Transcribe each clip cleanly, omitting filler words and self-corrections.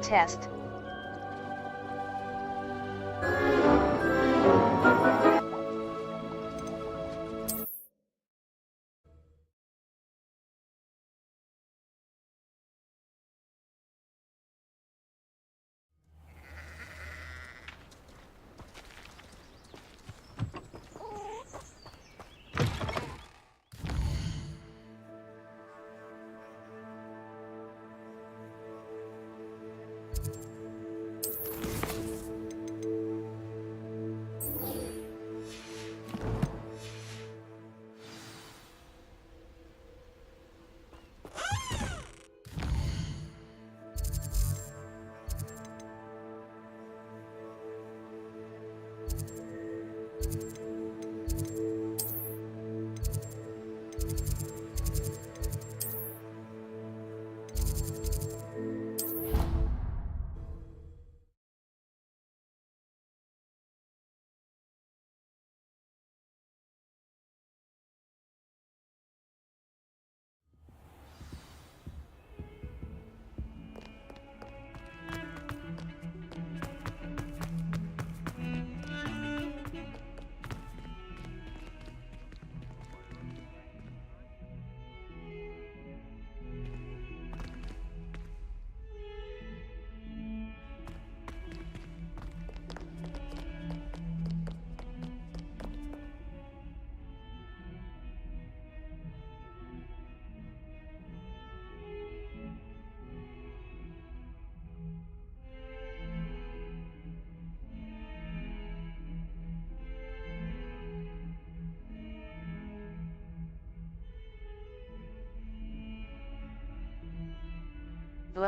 test.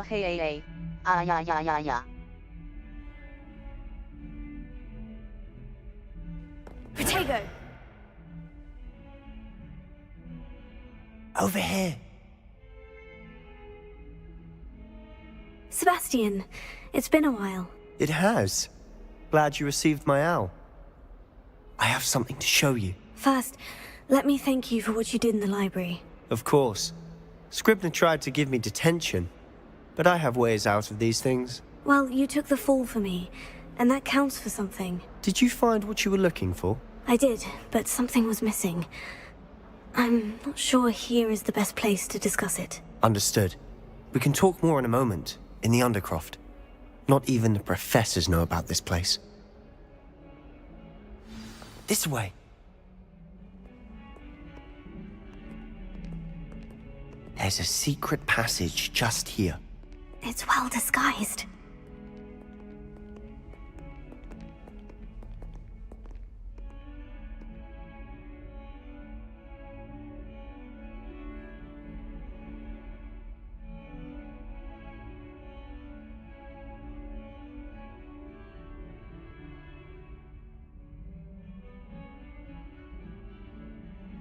Hey, yeah. Protego! Over here. Sebastian, it's been a while. It has. Glad you received my owl. I have something to show you. First, let me thank you for what you did in the library. Of course. Scribner tried to give me detention, but I have ways out of these things. Well, you took the fall for me, and that counts for something. Did you find what you were looking for? I did, but something was missing. I'm not sure here is the best place to discuss it. Understood. We can talk more in a moment, in the Undercroft. Not even the professors know about this place. This way. There's a secret passage just here. It's well disguised.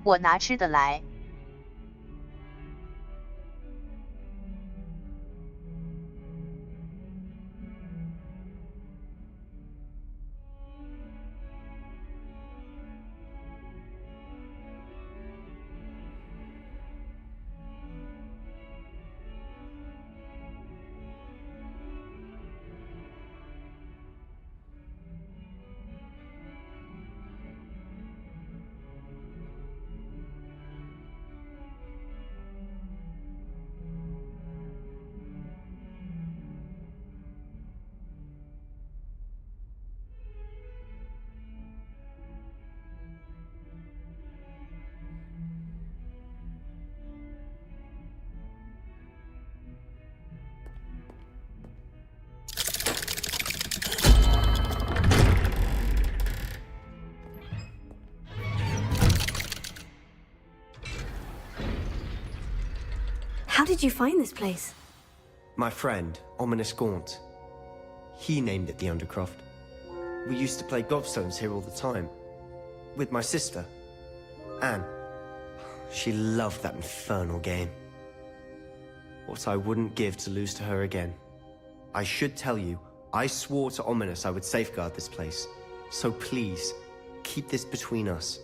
我拿吃的来。How did you find this place? My friend, Ominous Gaunt. He named it the Undercroft. We used to play gobstones here all the time. With my sister, Anne. She loved that infernal game. What I wouldn't give to lose to her again. I should tell you, I swore to Ominous I would safeguard this place. So please, keep this between us.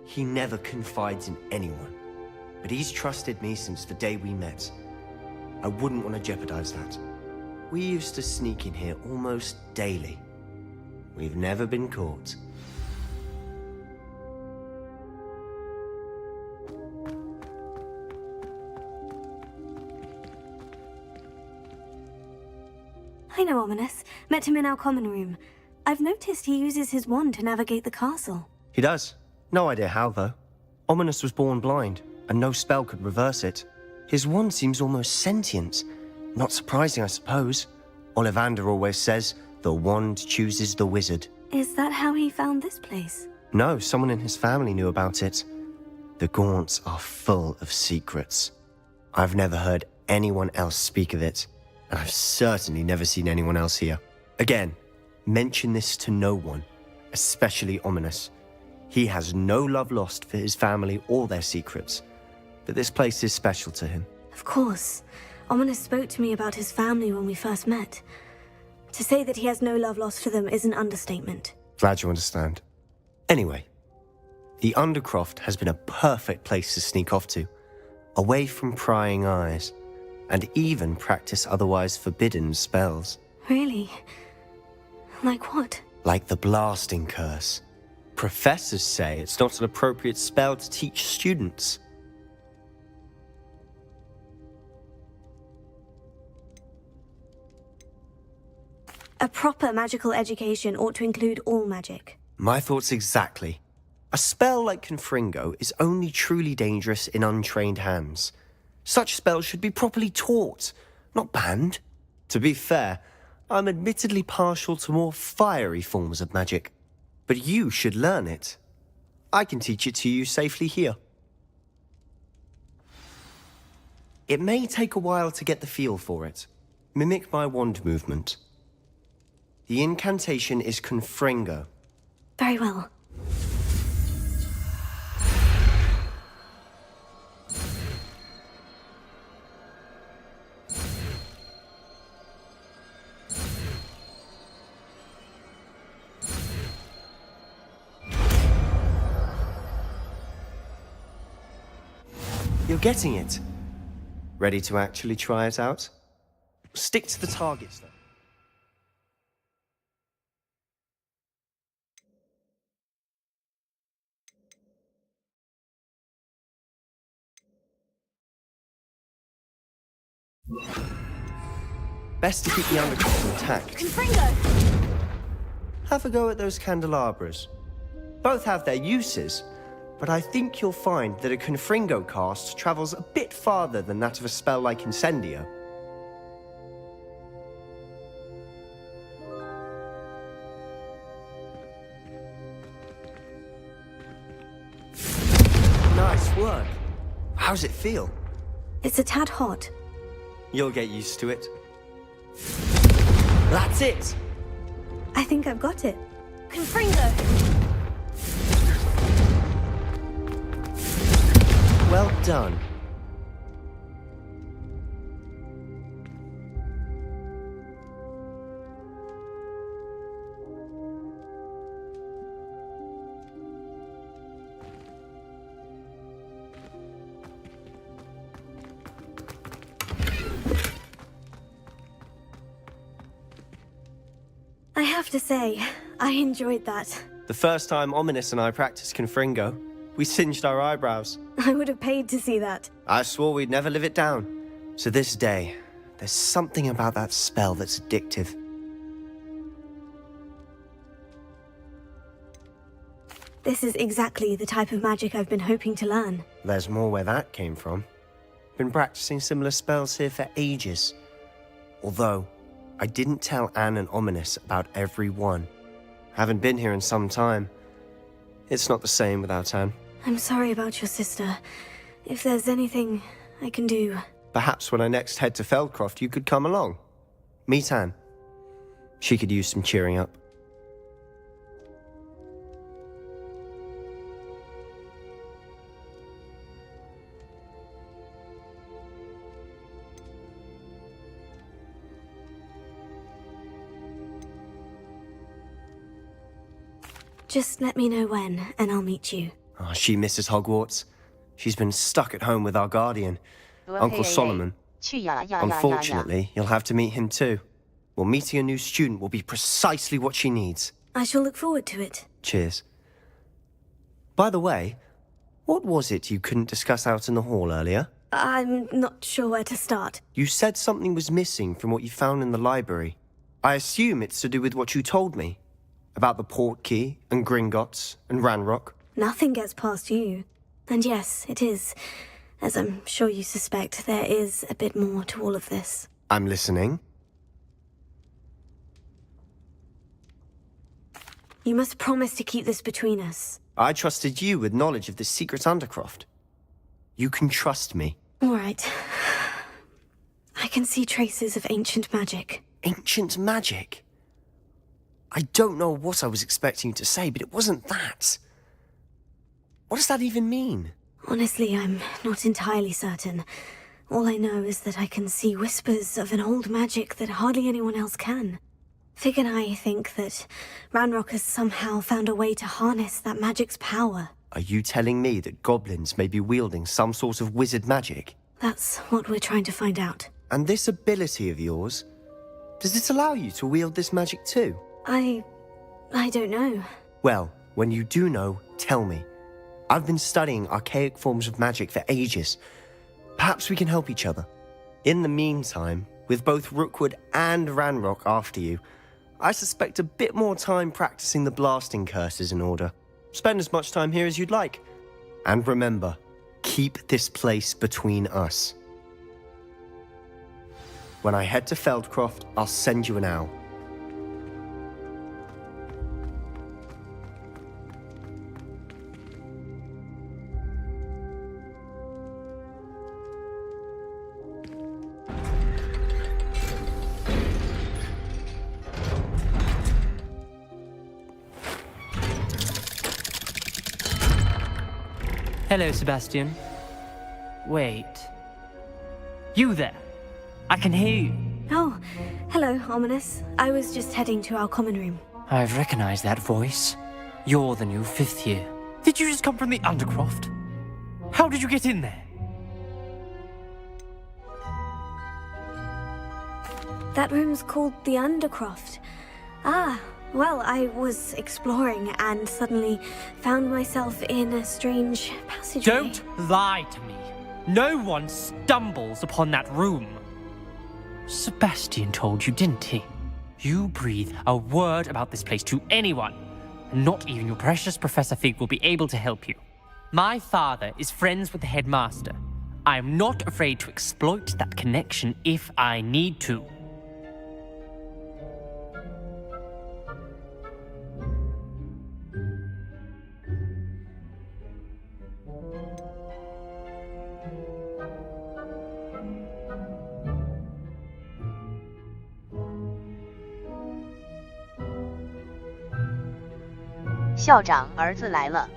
He never confides in anyone. But he's trusted me since the day we met. I wouldn't want to jeopardize that. We used to sneak in here almost daily. We've never been caught. I know Ominous. Met him in our common room. I've noticed he uses his wand to navigate the castle. He does. No idea how, though. Ominous was born blind, and no spell could reverse it. His wand seems almost sentient. Not surprising, I suppose. Ollivander always says, the wand chooses the wizard. Is that how he found this place? No, someone in his family knew about it. The Gaunts are full of secrets. I've never heard anyone else speak of it, and I've certainly never seen anyone else here. Again, mention this to no one, especially Ominous. He has no love lost for his family or their secrets, but this place is special to him. Of course. Ominous spoke to me about his family when we first met. To say that he has no love lost for them is an understatement. Glad you understand. Anyway, the Undercroft has been a perfect place to sneak off to, away from prying eyes, and even practice otherwise forbidden spells. Really? Like what? Like the blasting curse. Professors say it's not an appropriate spell to teach students. A proper magical education ought to include all magic. My thoughts exactly. A spell like Confringo is only truly dangerous in untrained hands. Such spells should be properly taught, not banned. To be fair, I'm admittedly partial to more fiery forms of magic. But you should learn it. I can teach it to you safely here. It may take a while to get the feel for it. Mimic my wand movement. The incantation is Confringo. Very well. You're getting it. Ready to actually try it out? Stick to the targets, though. Best to keep the undercroft intact. Confringo! Have a go at those candelabras. Both have their uses, but I think you'll find that a Confringo cast travels a bit farther than that of a spell like Incendio. Nice work. How's it feel? It's a tad hot. You'll get used to it. That's it! I think I've got it. Confringo! Well done. I have to say, I enjoyed that. The first time Ominous and I practiced Confringo, we singed our eyebrows. I would have paid to see that. I swore we'd never live it down. To this day, there's something about that spell that's addictive. This is exactly the type of magic I've been hoping to learn. There's more where that came from. Been practicing similar spells here for ages. Although, I didn't tell Anne and Ominous about every one. Haven't been here in some time. It's not the same without Anne. I'm sorry about your sister. If there's anything I can do... Perhaps when I next head to Feldcroft, you could come along. Meet Anne. She could use some cheering up. Just let me know when, and I'll meet you. Oh, she misses Hogwarts. She's been stuck at home with our guardian, Uncle Solomon. Unfortunately, you'll have to meet him too. Well, meeting a new student will be precisely what she needs. I shall look forward to it. Cheers. By the way, what was it you couldn't discuss out in the hall earlier? I'm not sure where to start. You said something was missing from what you found in the library. I assume it's to do with what you told me. About the port key, and Gringotts, and Ranrock. Nothing gets past you. And yes, it is. As I'm sure you suspect, there is a bit more to all of this. I'm listening. You must promise to keep this between us. I trusted you with knowledge of the secret Undercroft. You can trust me. All right. I can see traces of ancient magic. Ancient magic? I don't know what I was expecting you to say, but it wasn't that. What does that even mean? Honestly, I'm not entirely certain. All I know is that I can see whispers of an old magic that hardly anyone else can. Fig and I think that Ranrock has somehow found a way to harness that magic's power. Are you telling me that goblins may be wielding some sort of wizard magic? That's what we're trying to find out. And this ability of yours, does it allow you to wield this magic too? I don't know. Well, when you do know, tell me. I've been studying archaic forms of magic for ages. Perhaps we can help each other. In the meantime, with both Rookwood and Ranrock after you, I suspect a bit more time practicing the blasting curse is in order. Spend as much time here as you'd like. And remember, keep this place between us. When I head to Feldcroft, I'll send you an owl. Hello, Sebastian. Wait. You there? I can hear you. Oh, hello, Ominous. I was just heading to our common room. I've recognized that voice. You're the new 5th year. Did you just come from the Undercroft? How did you get in there? That room's called the Undercroft. Ah, well, I was exploring and suddenly found myself in a strange passageway. Don't lie to me. No one stumbles upon that room. Sebastian told you, didn't he? You breathe a word about this place to anyone, and not even your precious Professor Fig will be able to help you. My father is friends with the headmaster. I am not afraid to exploit that connection if I need to.校长，儿子来了。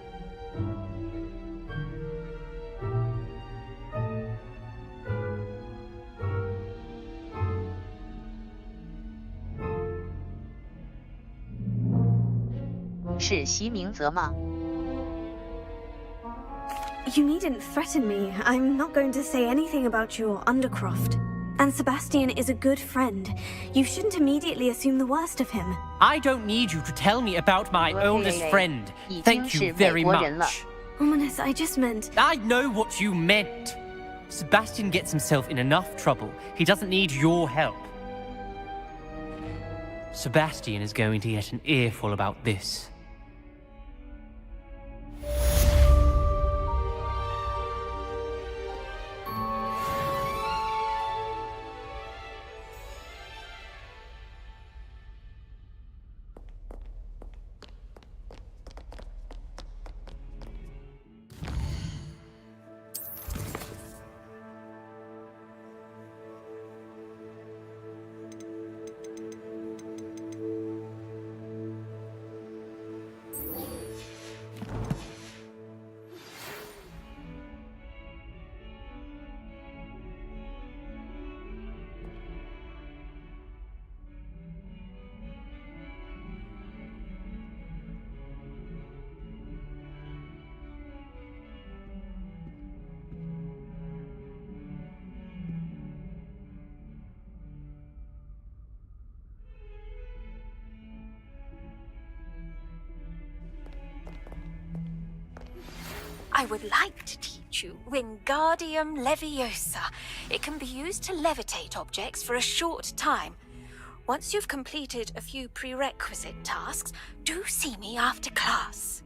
是席明泽吗？ You needn't threaten me. I'm not going to say anything about your Undercroft. And Sebastian is a good friend. You shouldn't immediately assume the worst of him. I don't need you to tell me about my oldest friend. Thank you very much. Ominous, I just meant... I know what you meant. Sebastian gets himself in enough trouble. He doesn't need your help. Sebastian is going to get an earful about this. I would like to teach you Wingardium Leviosa. It can be used to levitate objects for a short time. Once you've completed a few prerequisite tasks, do see me after class.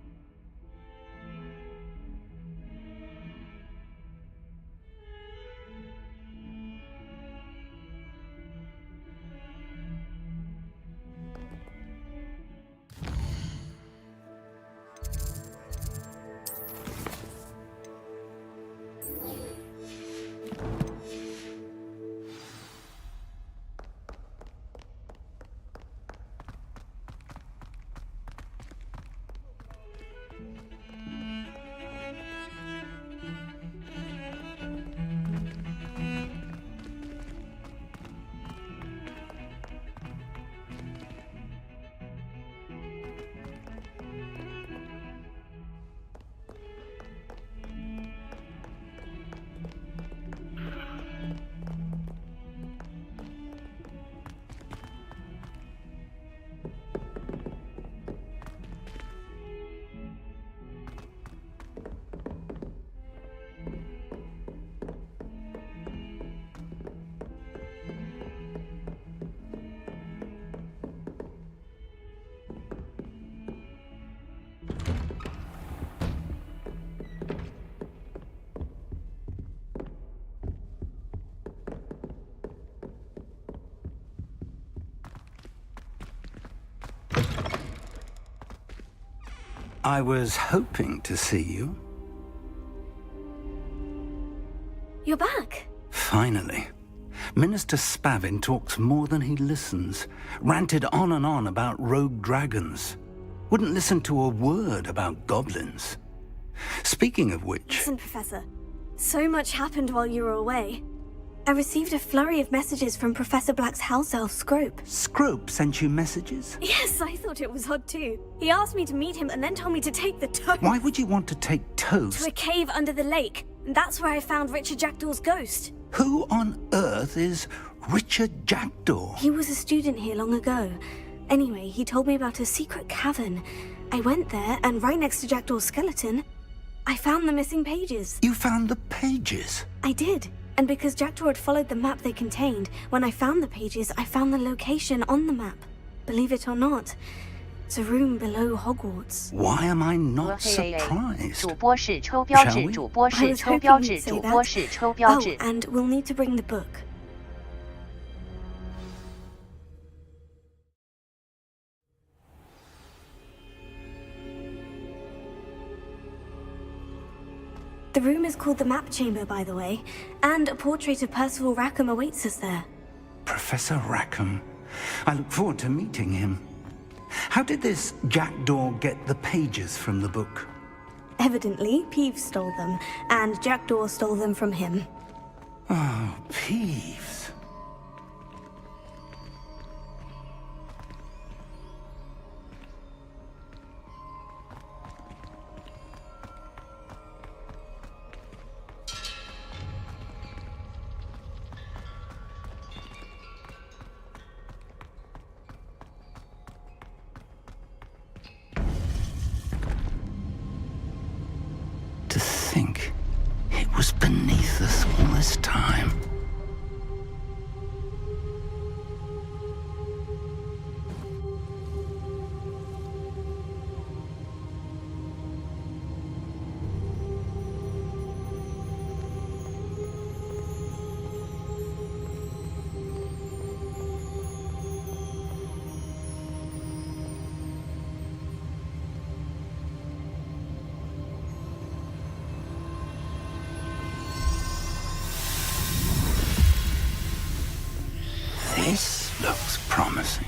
I was hoping to see you. You're back. Finally. Minister Spavin talks more than he listens. Ranted on and on about rogue dragons. Wouldn't listen to a word about goblins. Speaking of which... Listen, Professor. So much happened while you were away. I received a flurry of messages from Professor Black's house elf, Scrope. Scrope sent you messages? Yes, I thought it was odd too. He asked me to meet him and then told me to take the toast. Why would you want to take toast? To a cave under the lake. And that's where I found Richard Jackdaw's ghost. Who on earth is Richard Jackdaw? He was a student here long ago. Anyway, he told me about a secret cavern. I went there, and right next to Jackdaw's skeleton, I found the missing pages. You found the pages? I did. And because Jackdaw had followed the map they contained, when I found the pages, I found the location on the map. Believe it or not, it's a room below Hogwarts. Why am I not surprised? 主播是抽标志，主播是抽标志，主播是抽标志。 Oh, and we'll need to bring the book. The room is called the Map Chamber, by the way, and a portrait of Percival Rackham awaits us there. Professor Rackham. I look forward to meeting him. How did this Jackdaw get the pages from the book? Evidently, Peeves stole them, and Jackdaw stole them from him. Oh, Peeves. To think it was beneath us all this time. This looks promising.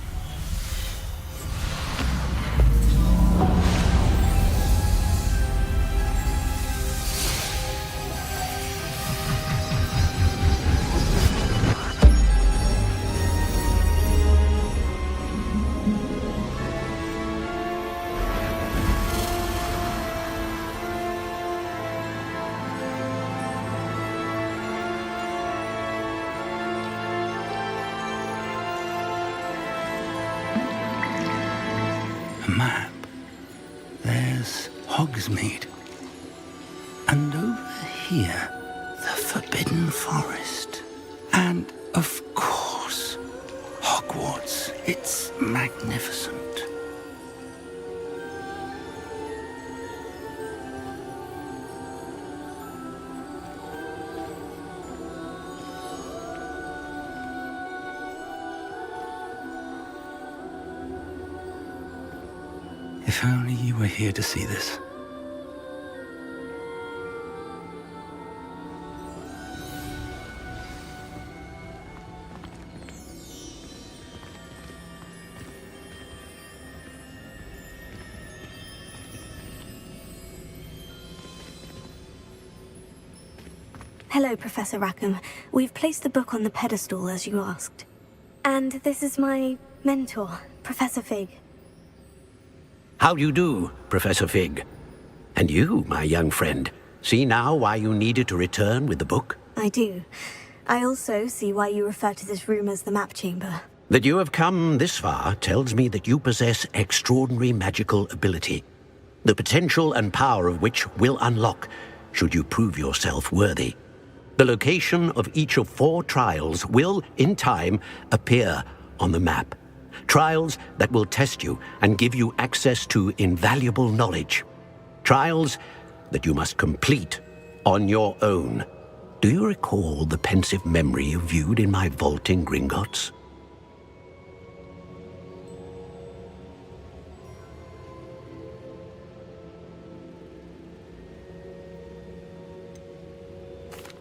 A map. There's Hogsmeade. Gringotts. It's magnificent. If only you were here to see this. Hello, Professor Rackham. We've placed the book on the pedestal as you asked. And this is my mentor, Professor Fig. How do you do, Professor Fig? And you, my young friend, see now why you needed to return with the book? I do. I also see why you refer to this room as the map chamber. That you have come this far tells me that you possess extraordinary magical ability, the potential and power of which will unlock should you prove yourself worthy. The location of each of 4 trials will, in time, appear on the map. Trials that will test you and give you access to invaluable knowledge. Trials that you must complete on your own. Do you recall the pensive memory you viewed in my vault in Gringotts?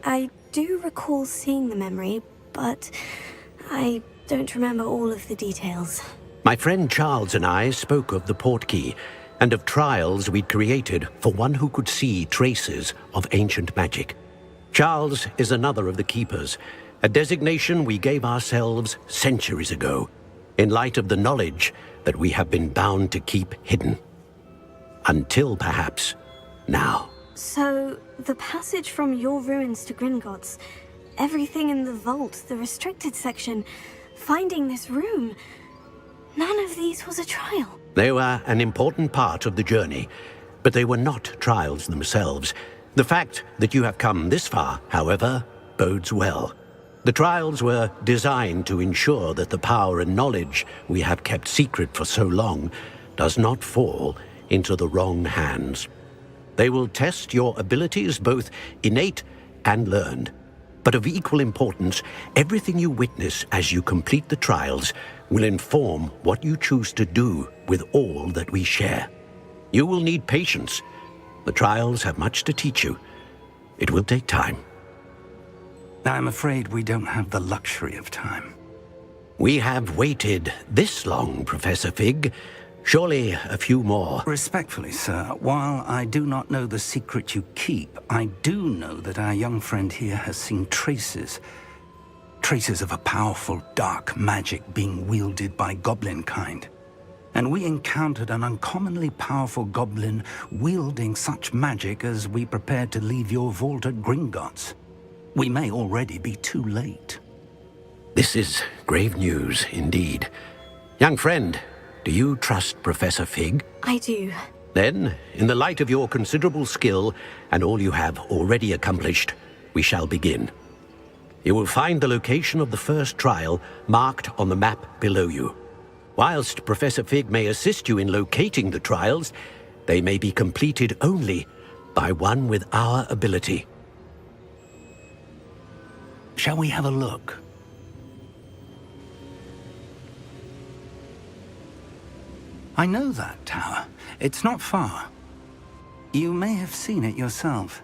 I do recall seeing the memory, but I don't remember all of the details. My friend Charles and I spoke of the portkey and of trials we'd created for one who could see traces of ancient magic. Charles is another of the keepers, a designation we gave ourselves centuries ago, in light of the knowledge that we have been bound to keep hidden. Until perhaps now. So, the passage from your ruins to Gringotts, everything in the vault, the restricted section, finding this room, none of these was a trial. They were an important part of the journey, but they were not trials themselves. The fact that you have come this far, however, bodes well. The trials were designed to ensure that the power and knowledge we have kept secret for so long does not fall into the wrong hands. They will test your abilities, both innate and learned. But of equal importance, everything you witness as you complete the trials will inform what you choose to do with all that we share. You will need patience. The trials have much to teach you. It will take time. I'm afraid we don't have the luxury of time. We have waited this long, Professor Fig. Surely a few more. Respectfully, sir, while I do not know the secret you keep, I do know that our young friend here has seen traces of a powerful dark magic being wielded by goblin kind. And we encountered an uncommonly powerful goblin wielding such magic as we prepared to leave your vault at Gringotts. We may already be too late. This is grave news indeed. Young friend, do you trust Professor Fig? I do. Then, in the light of your considerable skill and all you have already accomplished, we shall begin. You will find the location of the first trial marked on the map below you. Whilst Professor Fig may assist you in locating the trials, they may be completed only by one with our ability. Shall we have a look? I know that tower. It's not far. You may have seen it yourself.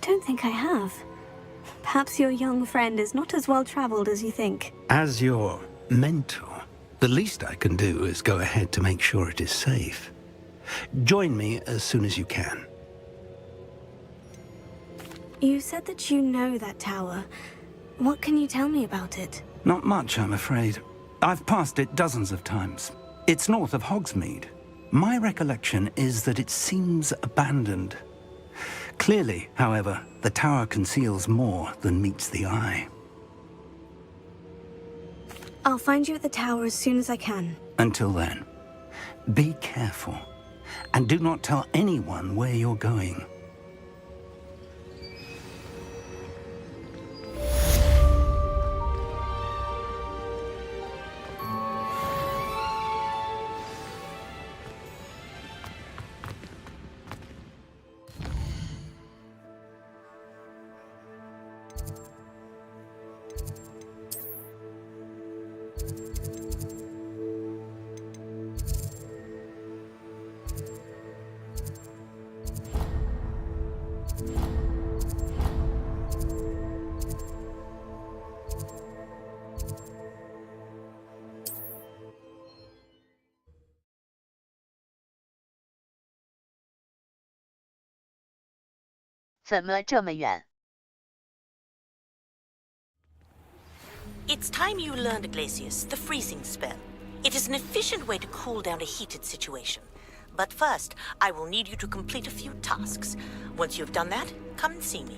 Don't think I have. Perhaps your young friend is not as well-traveled as you think. As your mentor, the least I can do is go ahead to make sure it is safe. Join me as soon as you can. You said that you know that tower. What can you tell me about it? Not much, I'm afraid. I've passed it dozens of times. It's north of Hogsmeade. My recollection is that it seems abandoned. Clearly, however, the tower conceals more than meets the eye. I'll find you at the tower as soon as I can. Until then, be careful, and do not tell anyone where you're going. 怎么这么远？ It's time you learned, Glacius, the freezing spell. It is an efficient way to cool down a heated situation. But first, I will need you to complete a few tasks. Once you've done that, come and see me.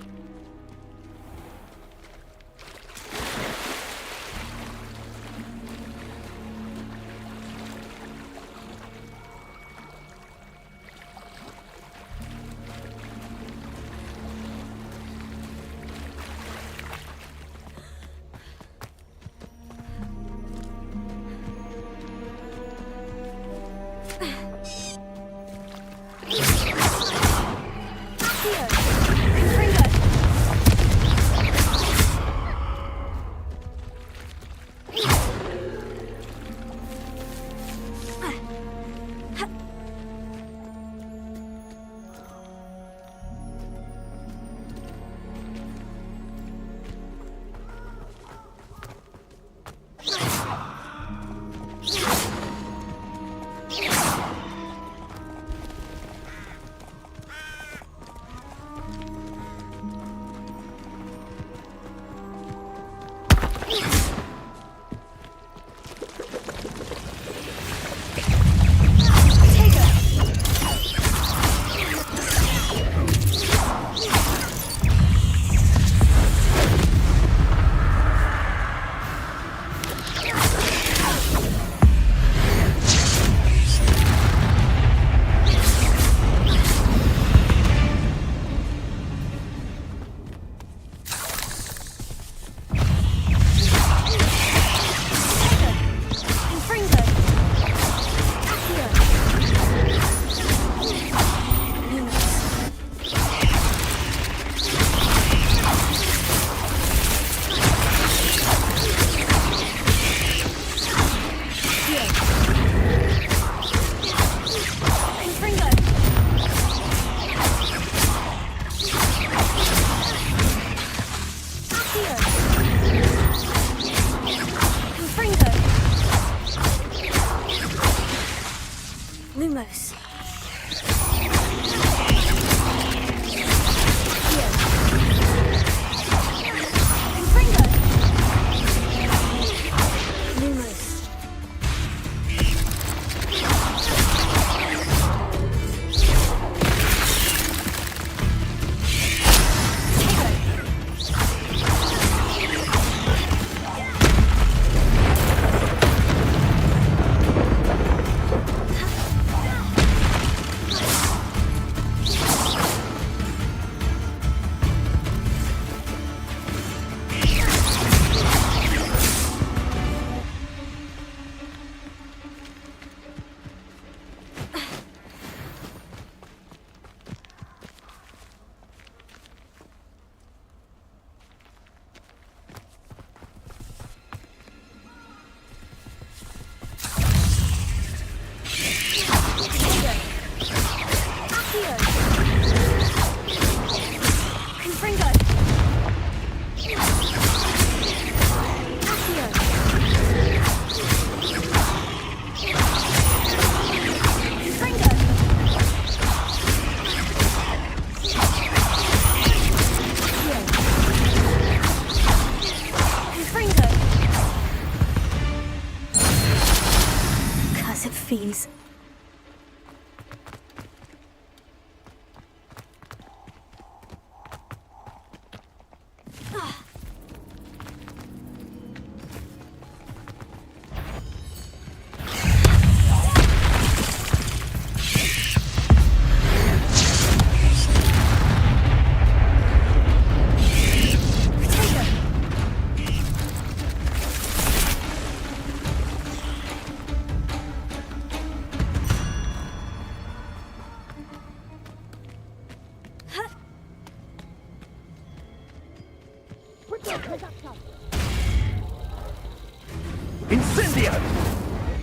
Incendio!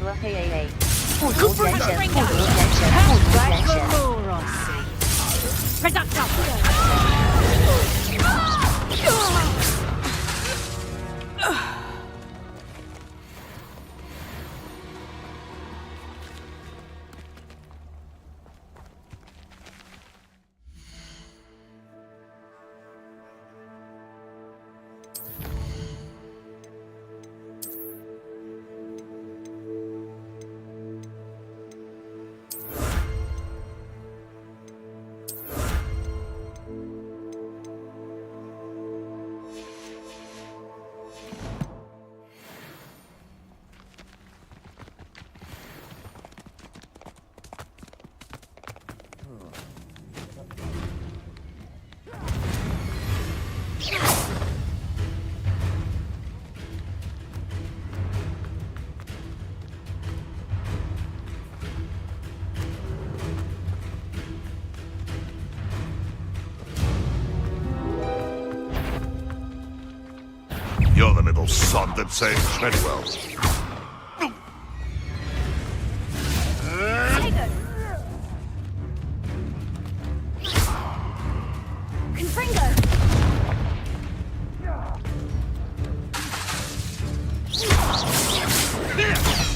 俄黑 AA， 不如元神，不如元神，不如元神。You're the little sod that saved Treadwell.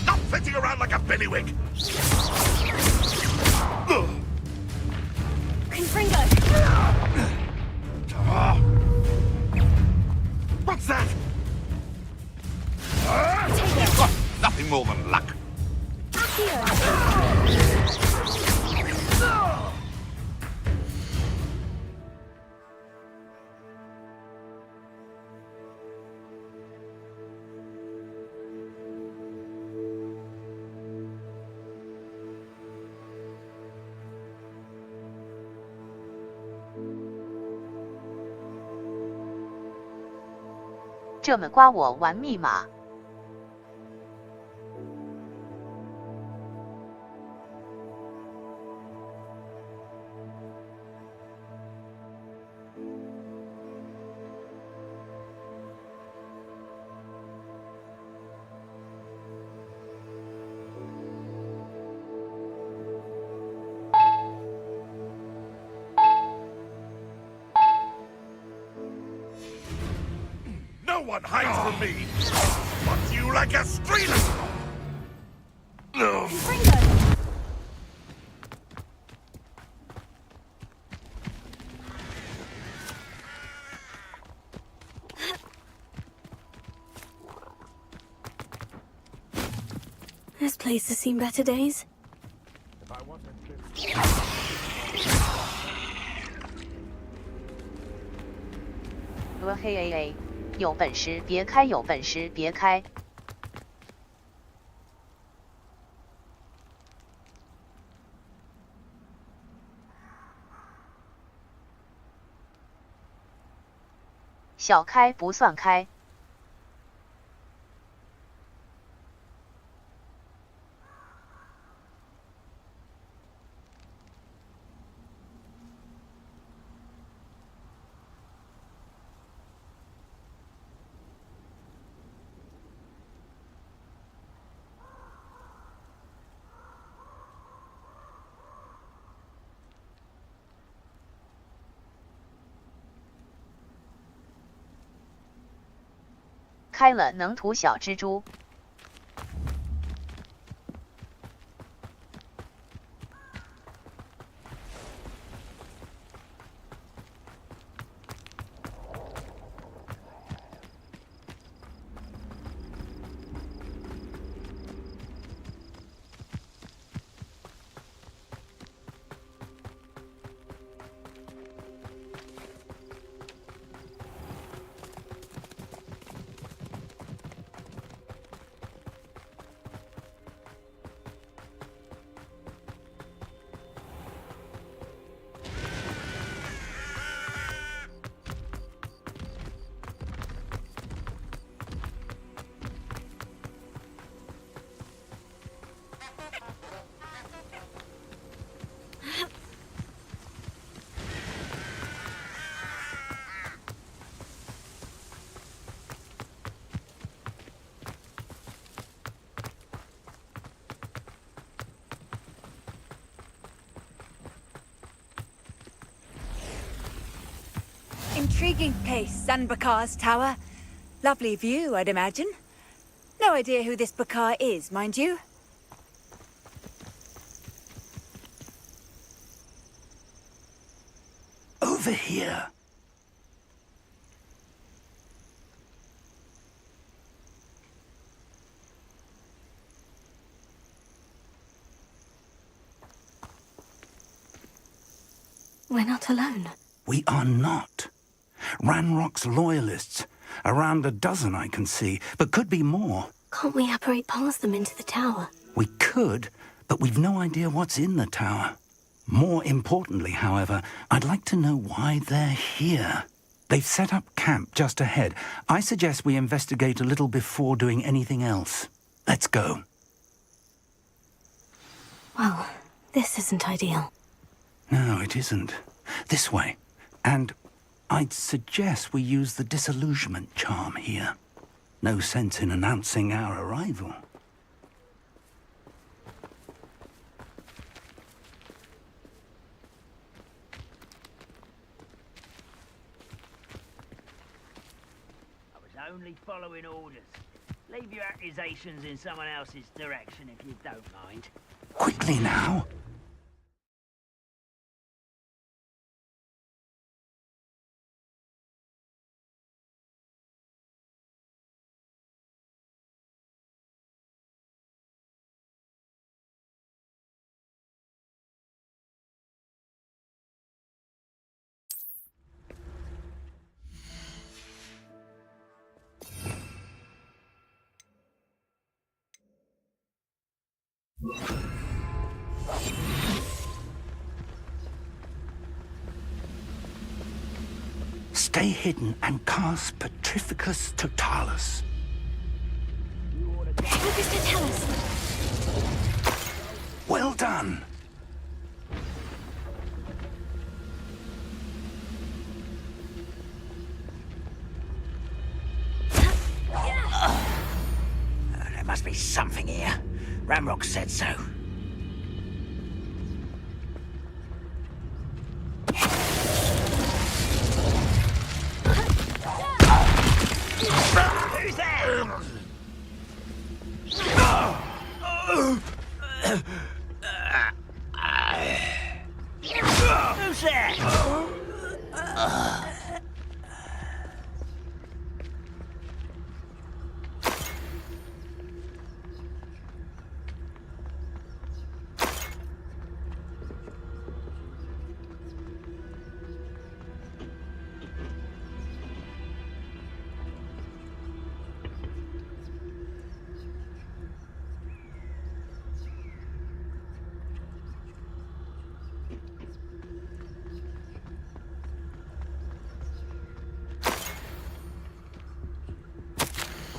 Stop flitting around like a billywig! What's that? Nothing more than luck. 这么刮我玩密码。No one hides from me! But you like a streamer! This place has seen better days. 俄黑 AA， 有本事别开，有本事别开。小开不算开。开了能吐小蜘蛛。intriguing place, Sanbakar's tower. Lovely view, I'd imagine. No idea who this Bakar is, mind you. Over here. We're not alone. We are not. Ranrock's loyalists. Around a dozen I can see, but could be more. Can't we apparate past them into the tower? We could, but we've no idea what's in the tower. More importantly, however, I'd like to know why they're here. They've set up camp just ahead. I suggest we investigate a little before doing anything else. Let's go. Well, this isn't ideal. No, it isn't. This way. And I'd suggest we use the disillusionment charm here. No sense in announcing our arrival. I was only following orders. Leave your accusations in someone else's direction if you don't mind. Quickly now. Stay hidden and cast Petrificus Totalis. Focus to tell us. Well done. There must be something here. Ramrock said so. Who's there? Who's there?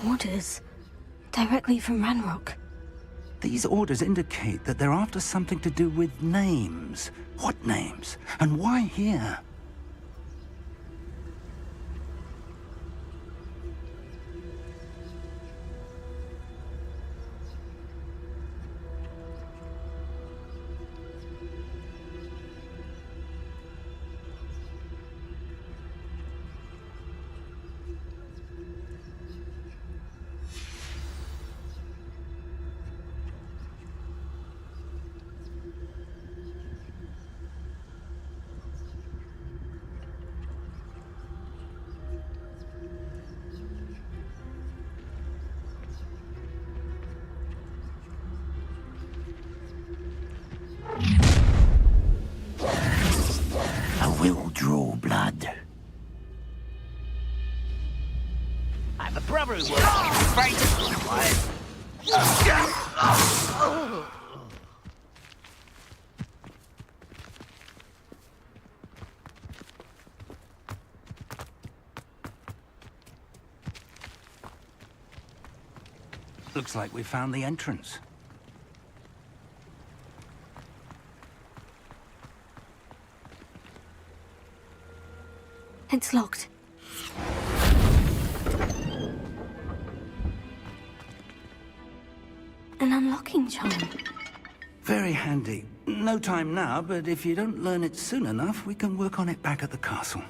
Orders. Directly from Ranrock. These orders indicate that they're after something to do with names. What names? And why here? Will draw blood. I have a brother who works afraid Looks like we found the entrance. It's locked. An unlocking charm. Very handy. No time now, but if you don't learn it soon enough, we can work on it back at the castle.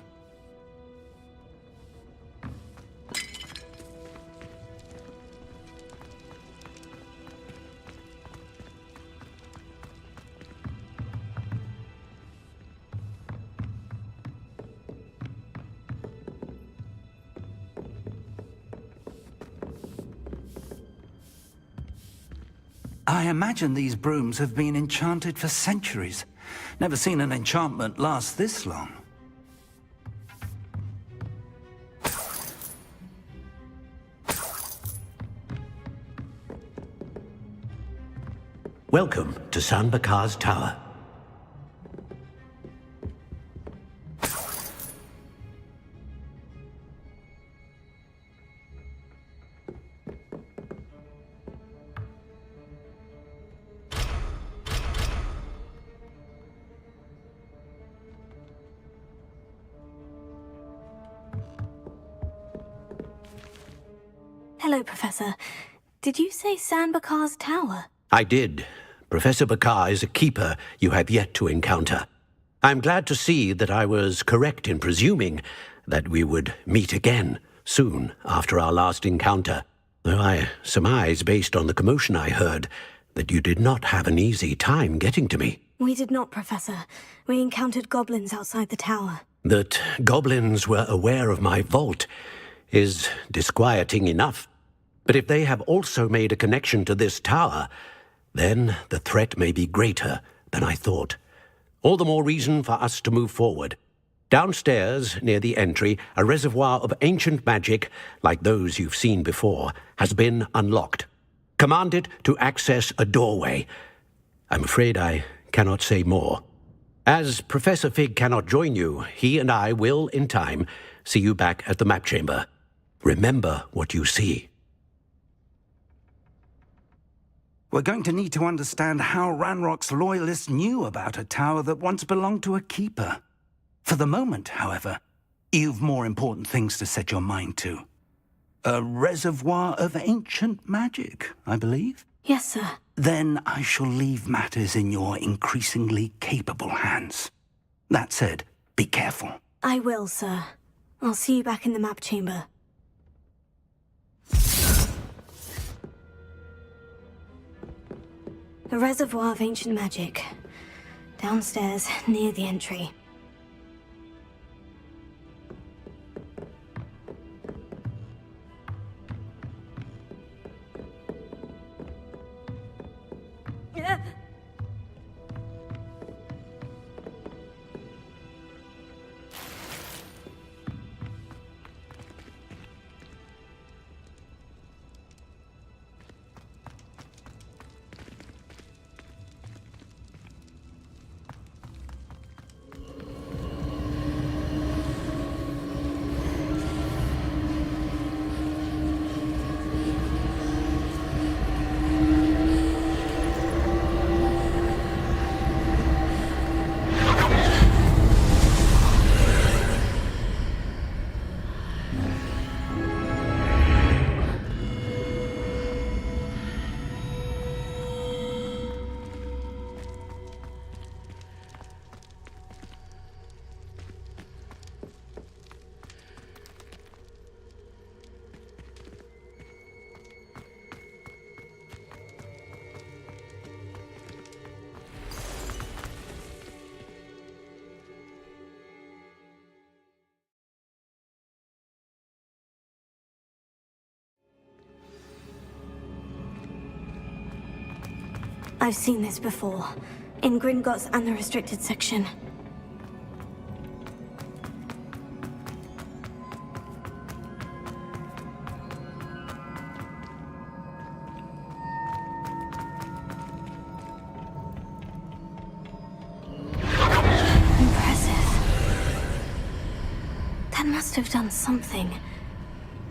I imagine these brooms have been enchanted for centuries. Never seen an enchantment last this long. Welcome to San Bakar's Tower. Hello, Professor. Did you say San Bakar's Tower? I did. Professor Bakar is a keeper you have yet to encounter. I'm glad to see that I was correct in presuming that we would meet again soon after our last encounter, though I surmise, based on the commotion I heard, that you did not have an easy time getting to me. We did not, Professor. We encountered goblins outside the tower. That goblins were aware of my vault is disquieting enough. But if they have also made a connection to this tower, then the threat may be greater than I thought. All the more reason for us to move forward. Downstairs, near the entry, a reservoir of ancient magic, like those you've seen before, has been unlocked. Commanded to access a doorway. I'm afraid I cannot say more. As Professor Fig cannot join you, he and I will, in time, see you back at the map chamber. Remember what you see. We're going to need to understand how Ranrock's loyalists knew about a tower that once belonged to a keeper. For the moment, however, you've more important things to set your mind to. A reservoir of ancient magic, I believe? Yes, sir. Then I shall leave matters in your increasingly capable hands. That said, be careful. I will, sir. I'll see you back in the map chamber. A reservoir of ancient magic. Downstairs, near the entry. I've seen this before, in Gringotts and the restricted section. Impressive. That must have done something.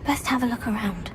Best have a look around.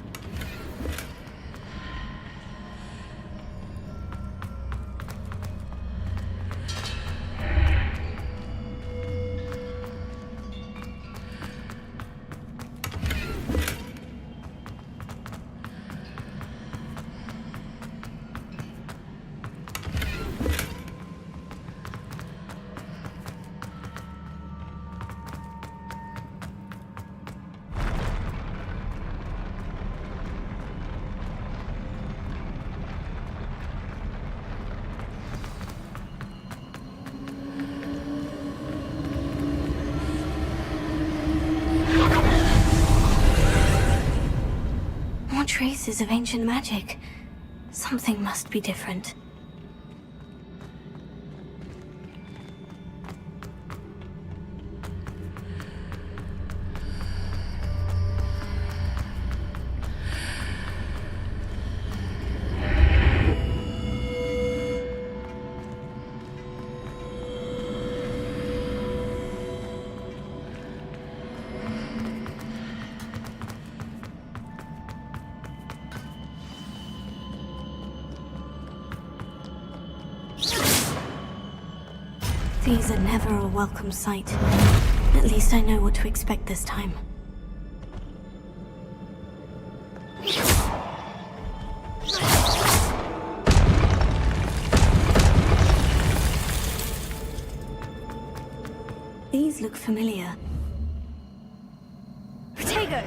Traces of ancient magic. Something must be different. These are never a welcome sight. At least I know what to expect this time. These look familiar. Protego!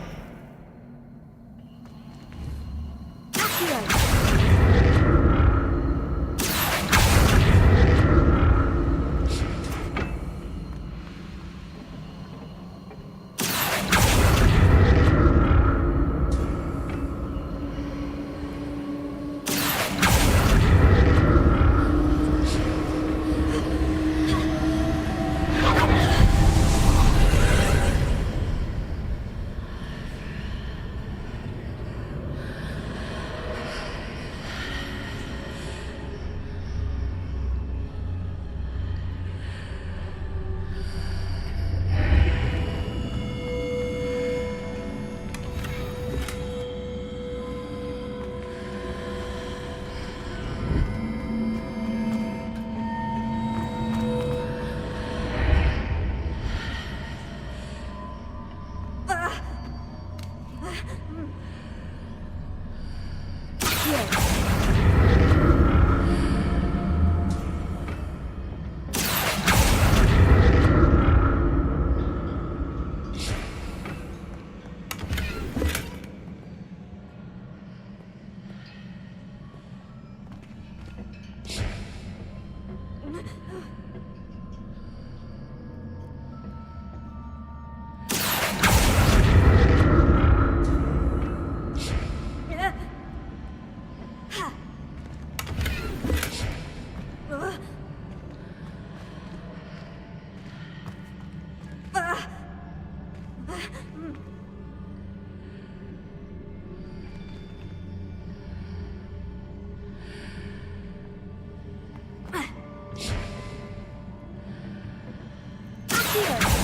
Accio!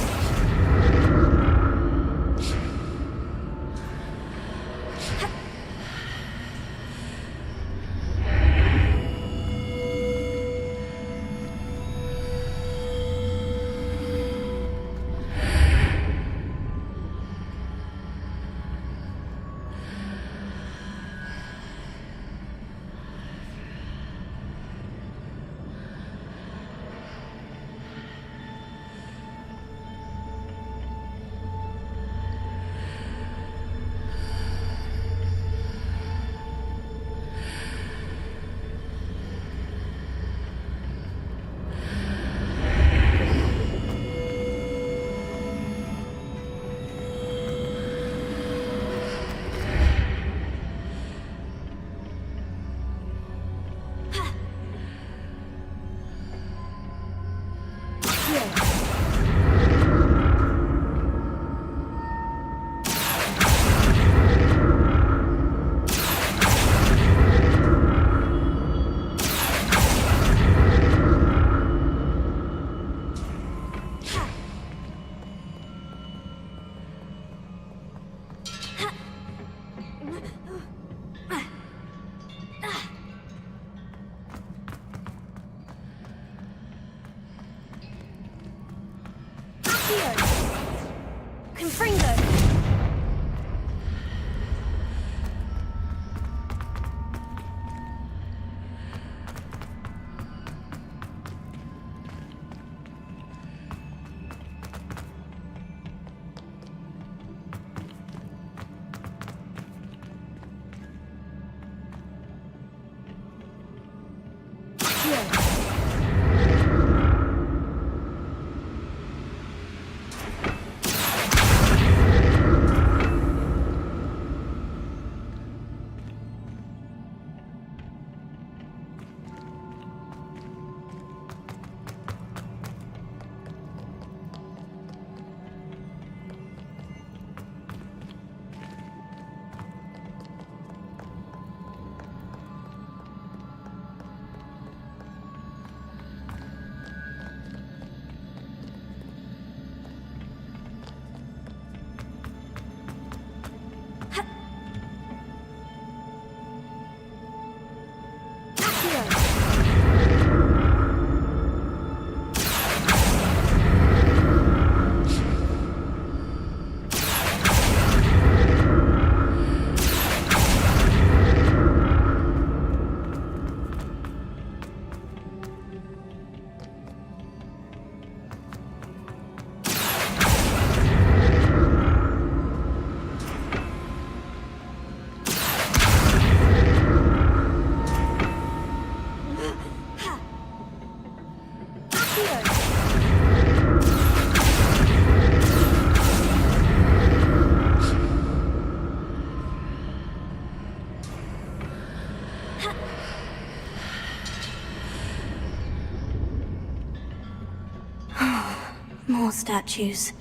More statues.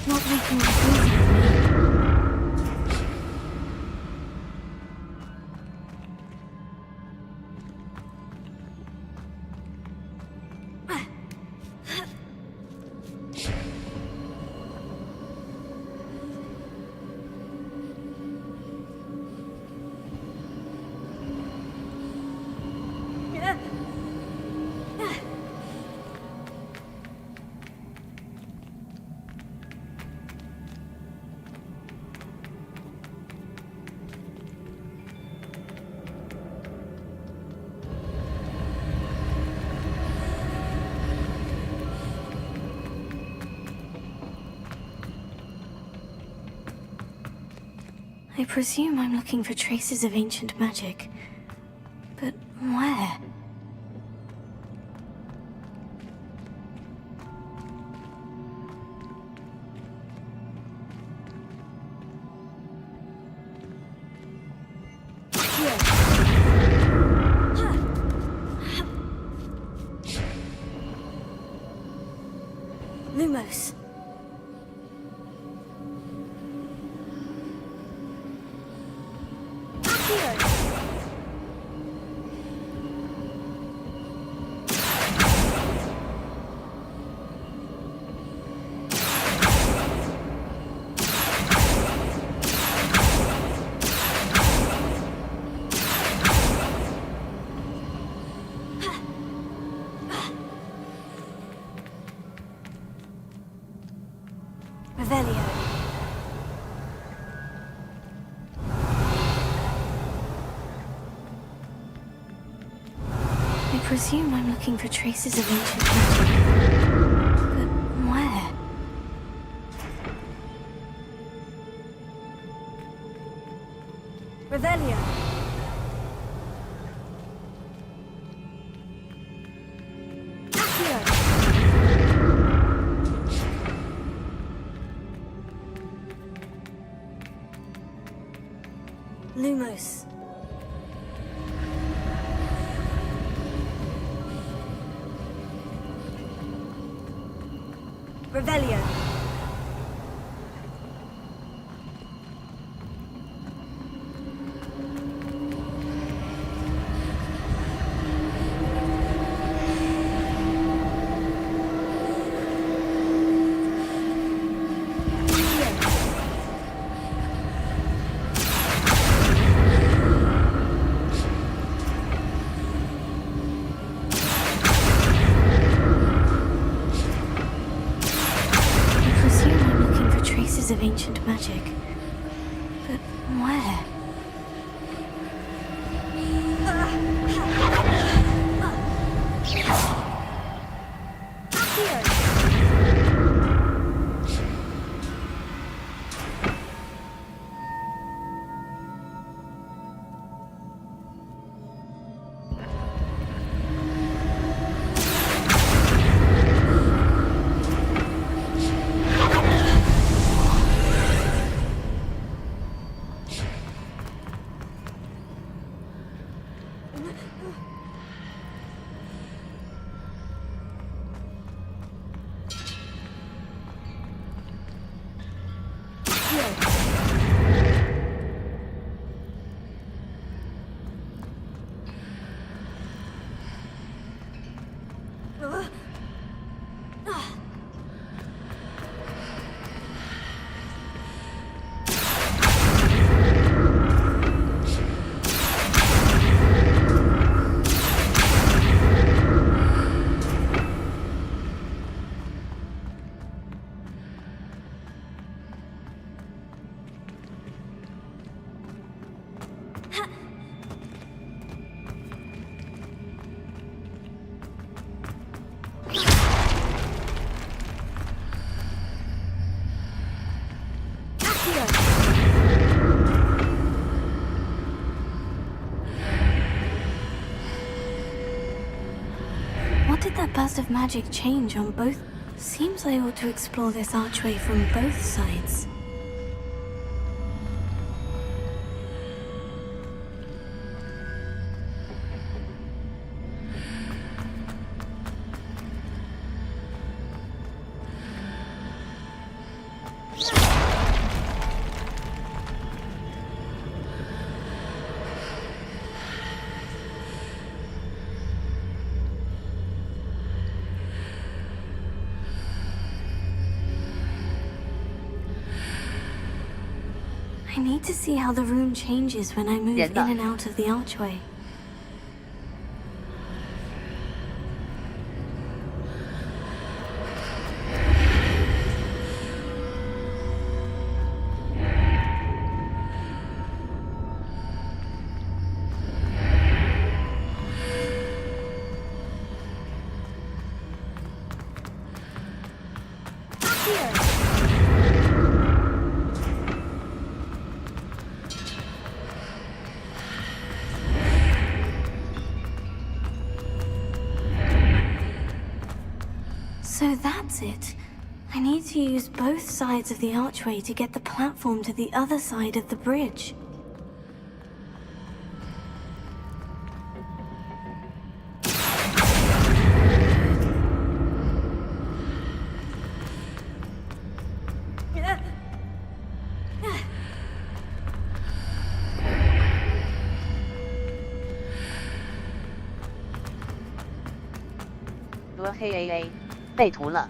Not making this easy for me. I presume I'm looking for traces of ancient magic. But where? Lumos. Revelio. I presume I'm looking for traces of ancient magic. But where? Revelio. Lumos. Revelio. Of ancient magic. But where? What did that burst of magic change on both? Seems I ought to explore this archway from both sides. I need to see how the rune changes when I move in and out of the archway. So that's it. I need to use both sides of the archway to get the platform to the other side of the bridge. Hey, 被屠了。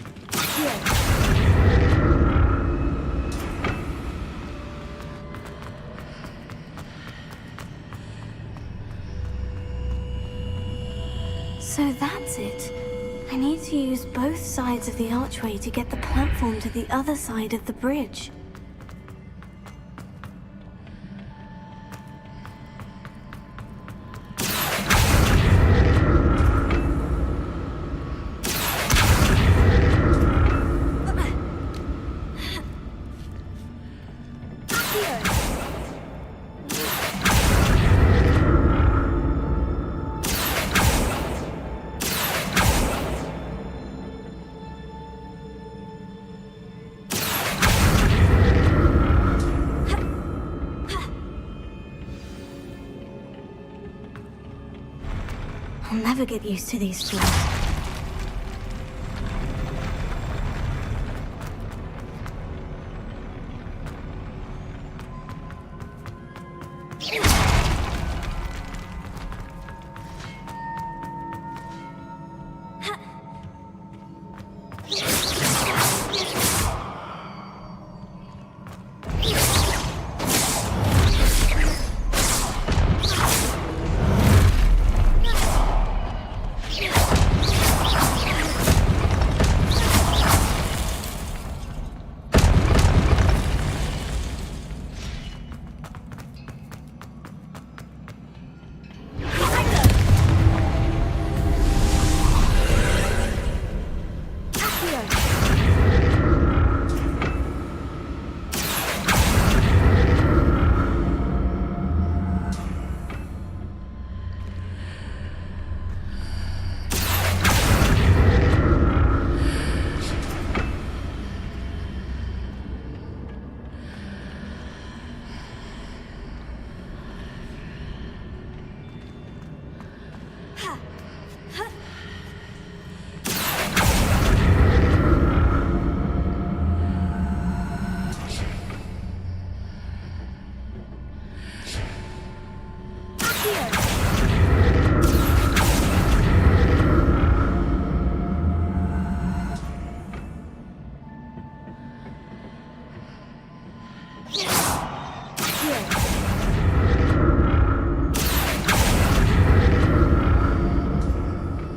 So that's it. I need to use both sides of the archway to get the platform to the other side of the bridge. I'll never get used to these floors.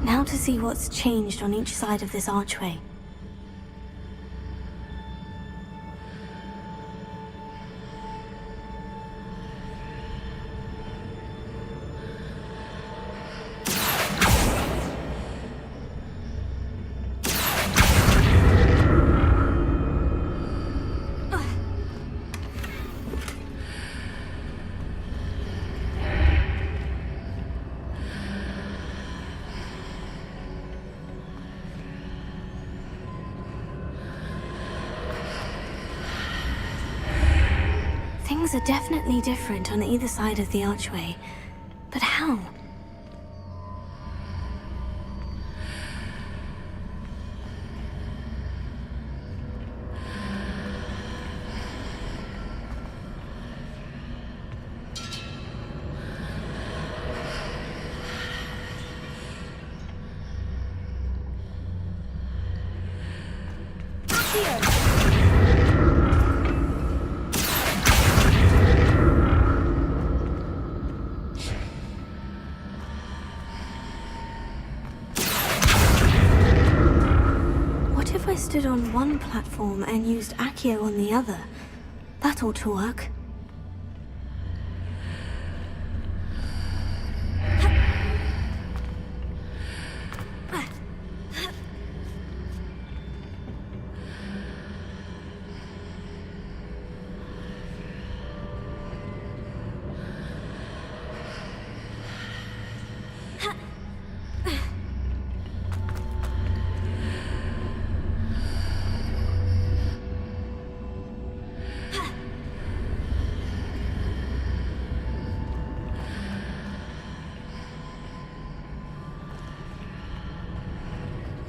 Now to see what's changed on each side of this archway. Things are definitely different on either side of the archway. But how? stood on one platform and used Accio on the other, that ought to work.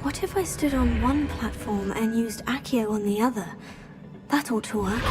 What if I stood on one platform and used Accio on the other? That ought to work.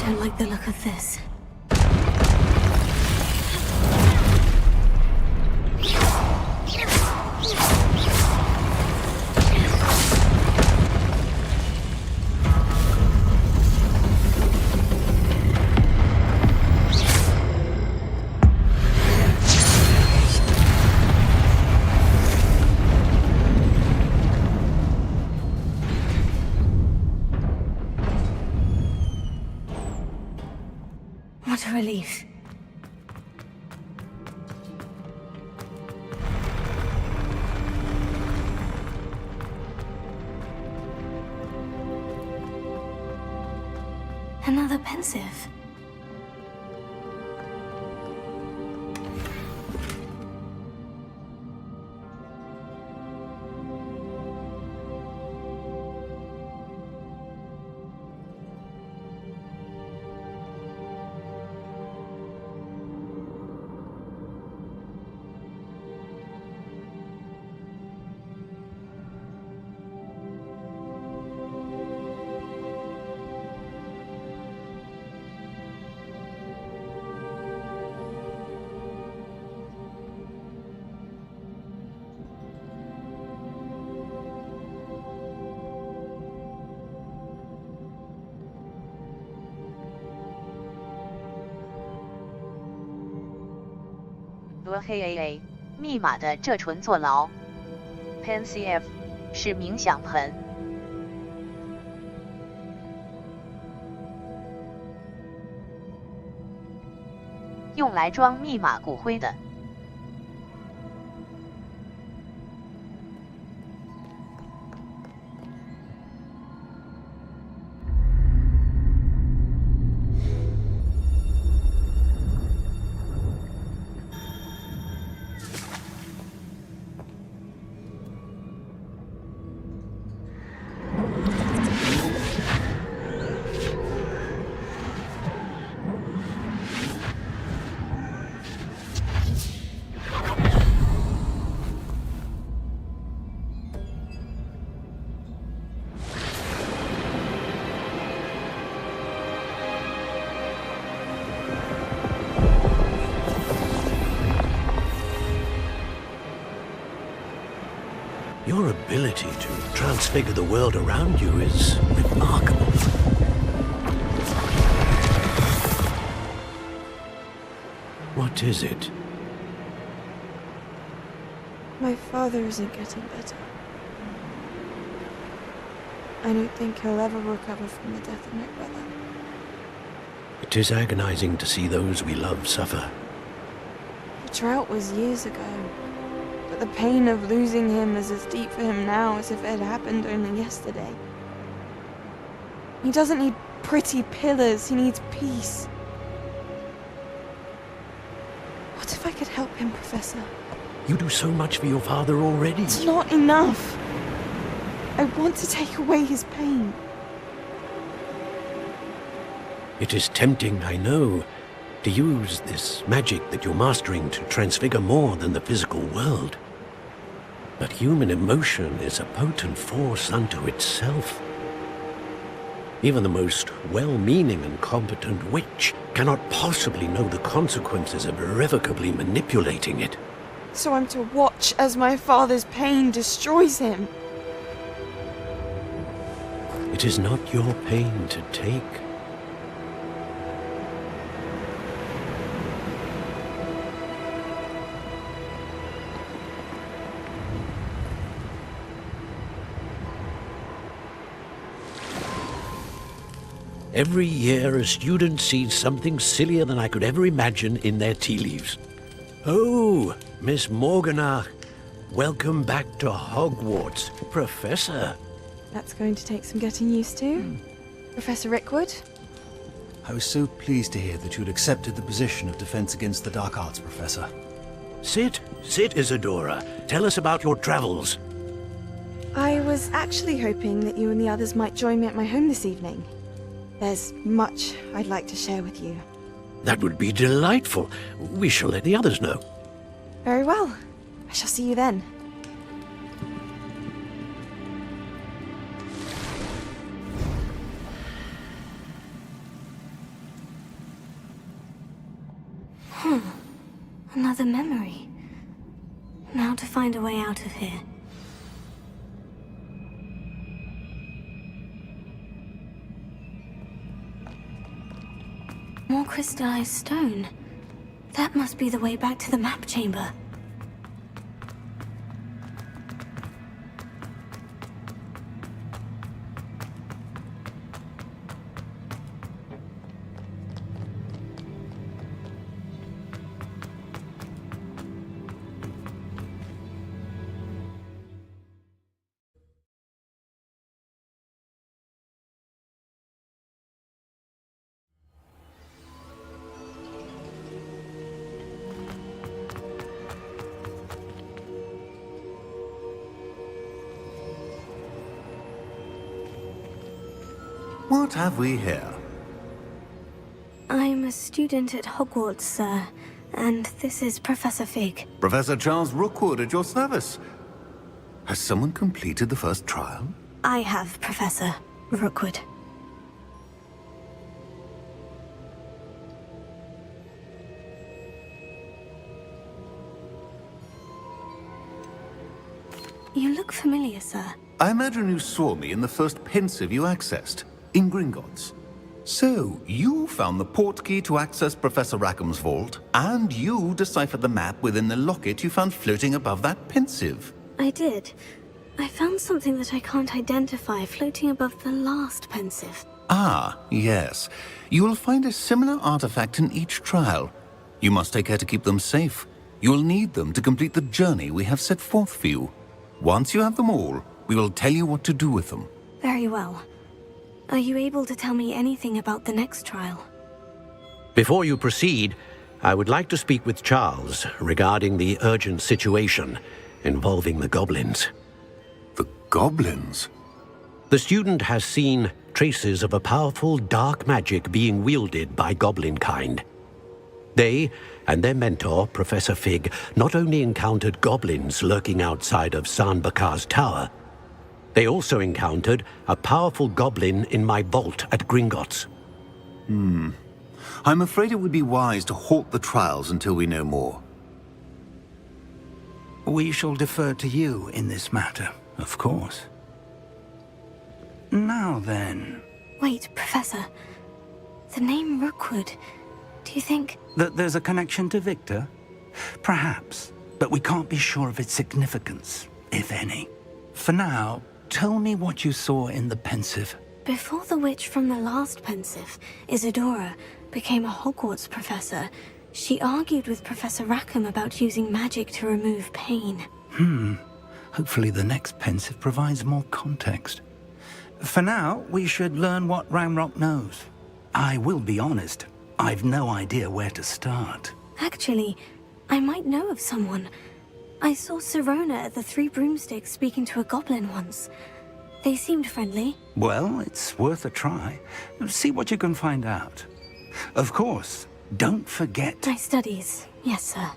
I don't like the look of this. What a relief. Another pensive. HAA 密码的这纯坐牢 ，Pensive 是冥想盆，用来装密码骨灰的。Your ability to transfigure the world around you is remarkable. What is it? My father isn't getting better. I don't think he'll ever recover from the death of my brother. It is agonizing to see those we love suffer. The drought was years ago, but the pain of losing him is as deep for him now as if it had happened only yesterday. He doesn't need pretty pillars, he needs peace. What if I could help him, Professor? You do so much for your father already. It's not enough. I want to take away his pain. It is tempting, I know, to use this magic that you're mastering to transfigure more than the physical world. But human emotion is a potent force unto itself. Even the most well-meaning and competent witch cannot possibly know the consequences of irrevocably manipulating it. So I'm to watch as my father's pain destroys him. It is not your pain to take. Every year, a student sees something sillier than I could ever imagine in their tea leaves. Oh, Miss Morganach, welcome back to Hogwarts, Professor. That's going to take some getting used to. Professor Rickwood? I was so pleased to hear that you'd accepted the position of Defense Against the Dark Arts, Professor. Sit, Isadora. Tell us about your travels. I was actually hoping that you and the others might join me at my home this evening. There's much I'd like to share with you. That would be delightful. We shall let the others know. Very well. I shall see you then. Another memory. Now to find a way out of here. More crystallized stone. That must be the way back to the map chamber. What have we here? I'm a student at Hogwarts, sir, and this is Professor Fig. Professor Charles Rookwood at your service. Has someone completed the first trial? I have, Professor Rookwood. You look familiar, sir. I imagine you saw me in the first pensive you accessed, in Gringotts. So, you found the portkey to access Professor Rackham's vault, and you deciphered the map within the locket you found floating above that pensive. I did. I found something that I can't identify floating above the last pensive. Ah, yes. You will find a similar artifact in each trial. You must take care to keep them safe. You will need them to complete the journey we have set forth for you. Once you have them all, we will tell you what to do with them. Very well. Are you able to tell me anything about the next trial? Before you proceed, I would like to speak with Charles regarding the urgent situation involving the goblins. The goblins? The student has seen traces of a powerful dark magic being wielded by goblin kind. They and their mentor, Professor Fig, not only encountered goblins lurking outside of San Bakar's tower, they also encountered a powerful goblin in my vault at Gringotts. I'm afraid it would be wise to halt the trials until we know more. We shall defer to you in this matter, of course. Now then... Wait, Professor. The name Rookwood. Do you think... That there's a connection to Victor? Perhaps, but we can't be sure of its significance, if any. For now, tell me what you saw in the pensive. Before the witch from the last pensive, Isadora, became a Hogwarts professor, she argued with Professor Rackham about using magic to remove pain. Hopefully the next pensive provides more context. For now, we should learn what Ranrock knows. I will be honest, I've no idea where to start. Actually, I might know of someone. I saw Sirona at the Three Broomsticks speaking to a goblin once. They seemed friendly. Well, it's worth a try. See what you can find out. Of course, don't forget... My studies, yes, sir.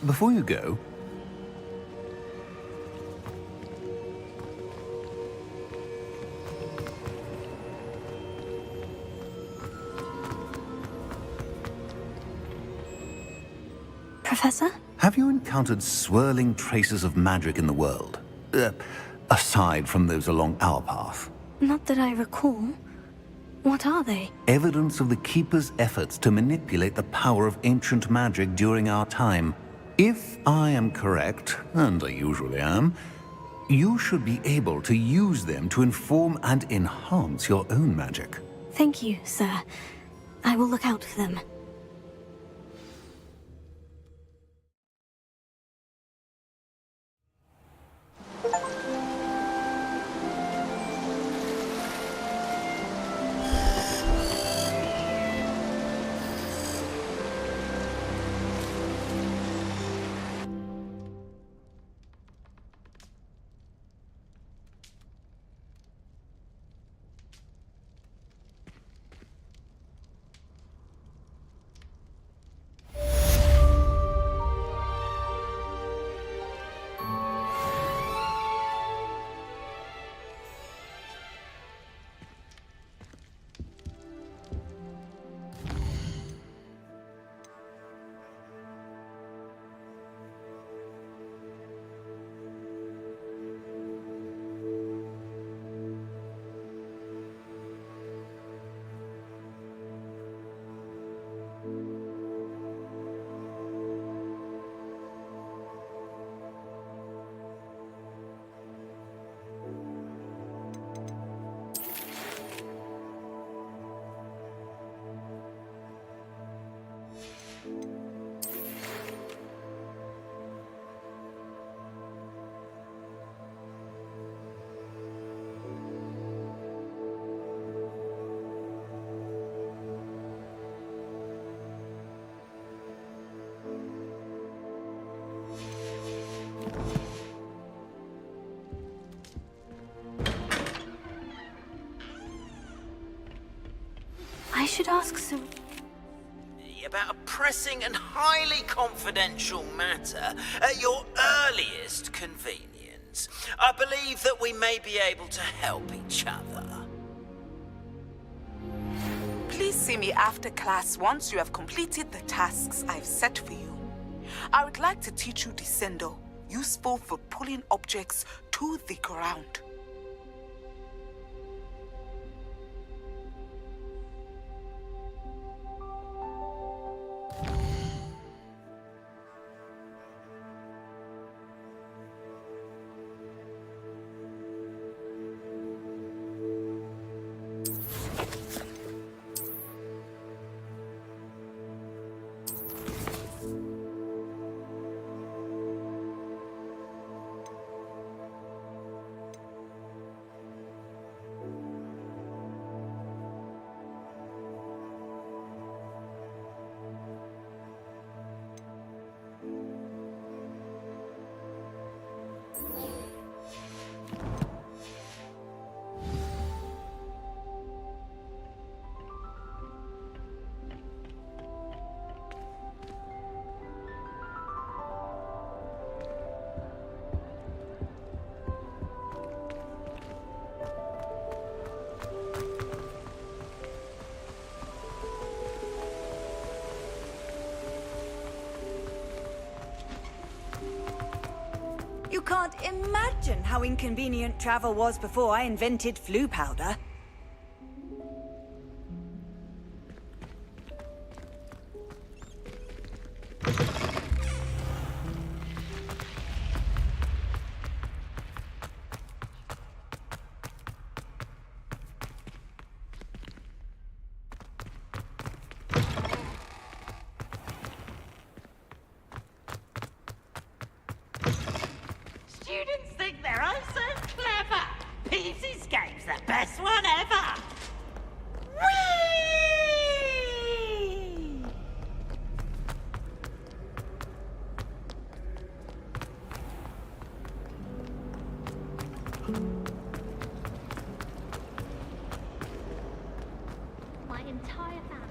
Before you go... Professor? Have you encountered swirling traces of magic in the world? Aside from those along our path? Not that I recall. What are they? Evidence of the Keeper's efforts to manipulate the power of ancient magic during our time. If I am correct, and I usually am, you should be able to use them to inform and enhance your own magic. Thank you, sir. I will look out for them. I should ask some... About a pressing and highly confidential matter at your earliest convenience. I believe that we may be able to help each other. Please see me after class once you have completed the tasks I've set for you. I would like to teach you Descendo, useful for pulling objects to the ground. You can't imagine how inconvenient travel was before I invented flu powder. This game's the best one ever! My entire family.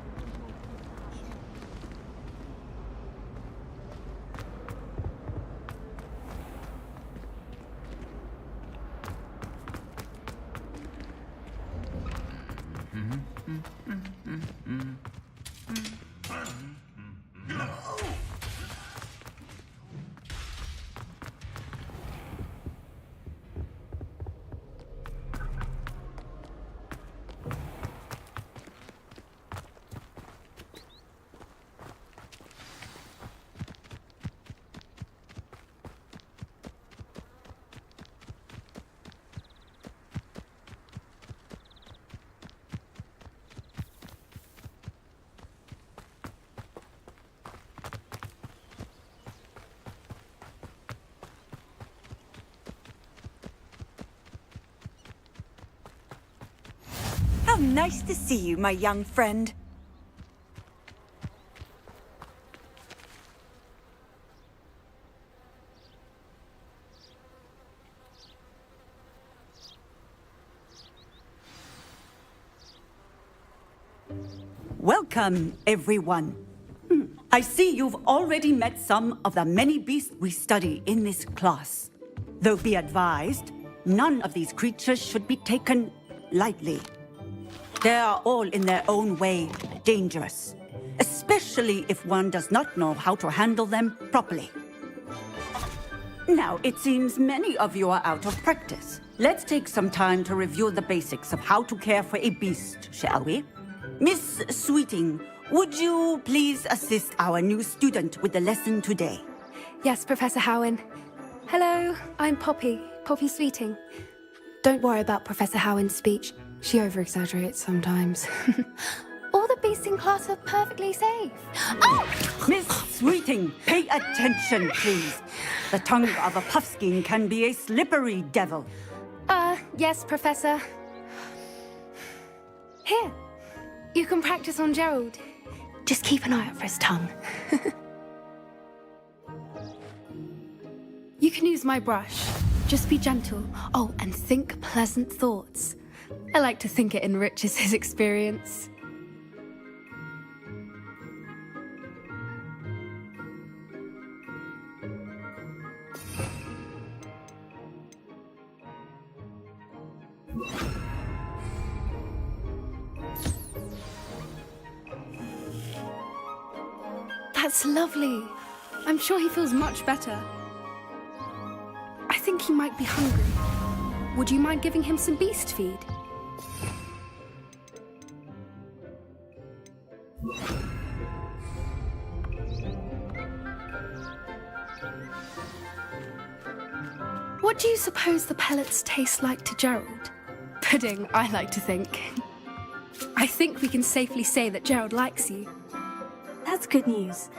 How nice to see you, my young friend. Welcome, everyone. I see you've already met some of the many beasts we study in this class. Though be advised, none of these creatures should be taken lightly. They are all in their own way dangerous, especially if one does not know how to handle them properly. Now, it seems many of you are out of practice. Let's take some time to review the basics of how to care for a beast, shall we? Miss Sweeting, would you please assist our new student with the lesson today? Yes, Professor Howen. Hello, I'm Poppy Sweeting. Don't worry about Professor Howen's speech. She over-exaggerates sometimes. All the beasts in class are perfectly safe. Oh! Miss Sweeting, pay attention, please. The tongue of a puffskein can be a slippery devil. Yes, Professor. Here, you can practice on Gerald. Just keep an eye out for his tongue. You can use my brush. Just be gentle. Oh, and think pleasant thoughts. I like to think it enriches his experience. That's lovely. I'm sure he feels much better. I think he might be hungry. Would you mind giving him some beast feed? What do you suppose the pellets taste like to Gerald? Pudding, I like to think. I think we can safely say that Gerald likes you. That's good news.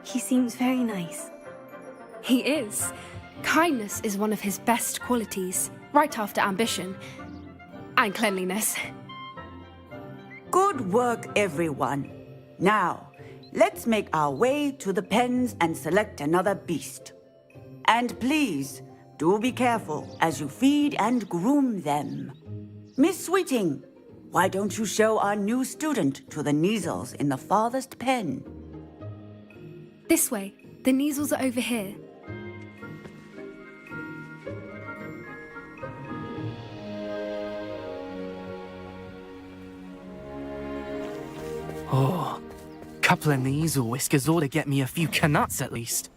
He seems very nice. He is. Kindness is one of his best qualities, right after ambition. And cleanliness. Good work, everyone. Now, let's make our way to the pens and select another beast. And please, do be careful as you feed and groom them. Miss Sweeting, why don't you show our new student to the Neasels in the farthest pen? This way. The Neasels are over here. Oh, couple of Neasel whiskers ought to get me a few canuts at least.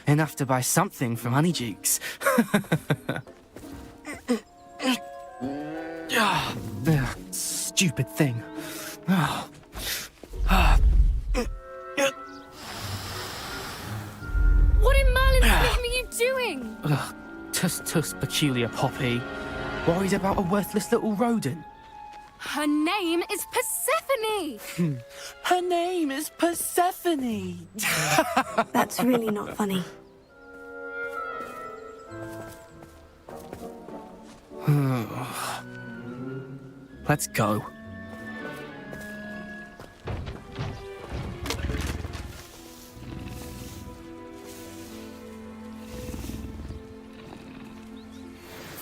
Enough to buy something from Honeydukes. Stupid thing. What in Merlin's name are you doing? Tuss, peculiar Poppy. Worried about a worthless little rodent? Her name is Persephone! Her name is Persephone! That's really not funny. Let's go.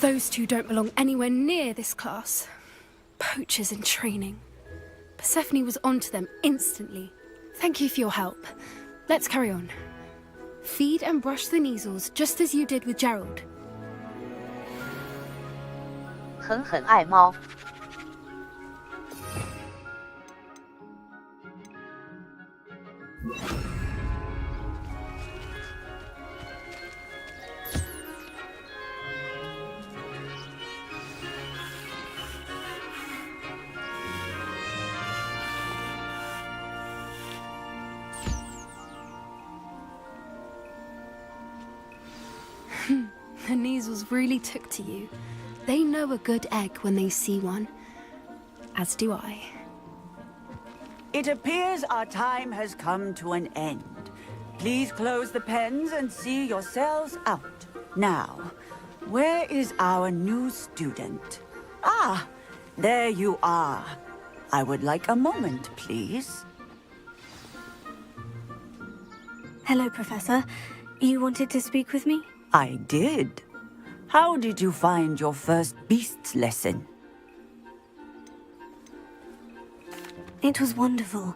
Those two don't belong anywhere near this class. Poachers in training. Persephone was onto them instantly. Thank you for your help. Let's carry on. Feed and brush the Neasels just as you did with Gerald. 狠狠爱猫。The Neasels really took to you. They know a good egg when they see one. As do I. It appears our time has come to an end. Please close the pens and see yourselves out. Now, where is our new student? Ah, there you are. I would like a moment, please. Hello, Professor. You wanted to speak with me? I did. How did you find your first beasts lesson? It was wonderful.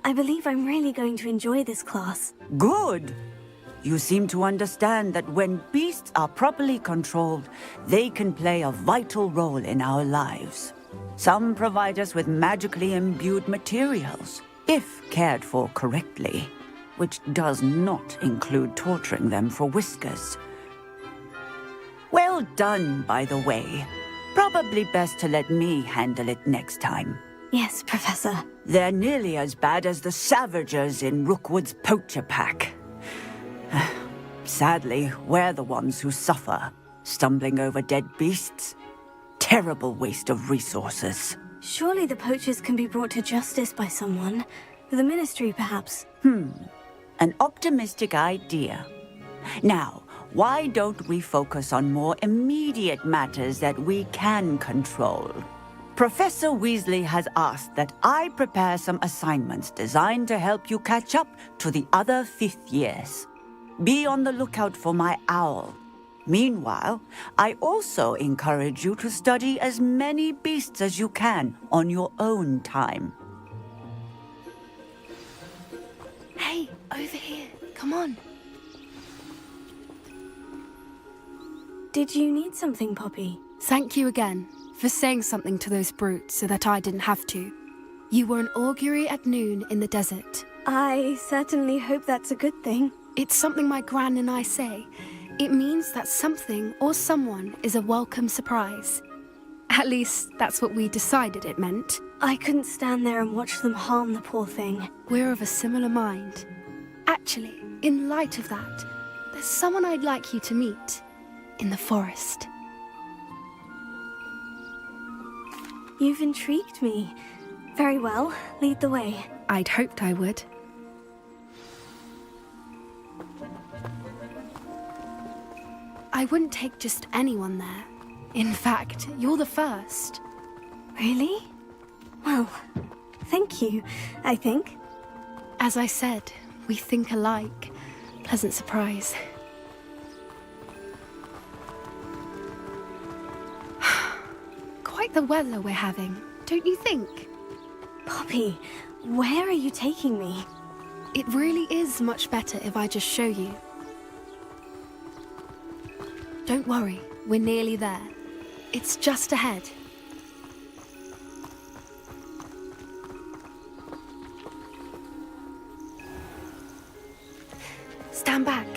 I believe I'm really going to enjoy this class. Good. You seem to understand that when beasts are properly controlled, they can play a vital role in our lives. Some provide us with magically imbued materials, if cared for correctly, which does not include torturing them for whiskers. Well done, by the way. Probably best to let me handle it next time. Yes, Professor. They're nearly as bad as the Savagers in Rookwood's poacher pack. Sadly, we're the ones who suffer, stumbling over dead beasts. Terrible waste of resources. Surely the poachers can be brought to justice by someone. The Ministry, perhaps. An optimistic idea. Now, why don't we focus on more immediate matters that we can control? Professor Weasley has asked that I prepare some assignments designed to help you catch up to the other 5th years. Be on the lookout for my owl. Meanwhile, I also encourage you to study as many beasts as you can on your own time. Hey, over here. Come on. Did you need something, Poppy? Thank you again for saying something to those brutes so that I didn't have to. You were an augury at noon in the desert. I certainly hope that's a good thing. It's something my gran and I say. It means that something or someone is a welcome surprise. At least, that's what we decided it meant. I couldn't stand there and watch them harm the poor thing. We're of a similar mind. Actually, in light of that, there's someone I'd like you to meet. In the forest. You've intrigued me. Very well, lead the way. I'd hoped I would. I wouldn't take just anyone there. In fact, you're the first. Really? Well, thank you, I think. As I said, we think alike. Pleasant surprise. Quite the weather we're having, don't you think? Poppy, where are you taking me? It really is much better if I just show you. Don't worry, we're nearly there. It's just ahead. Stand back.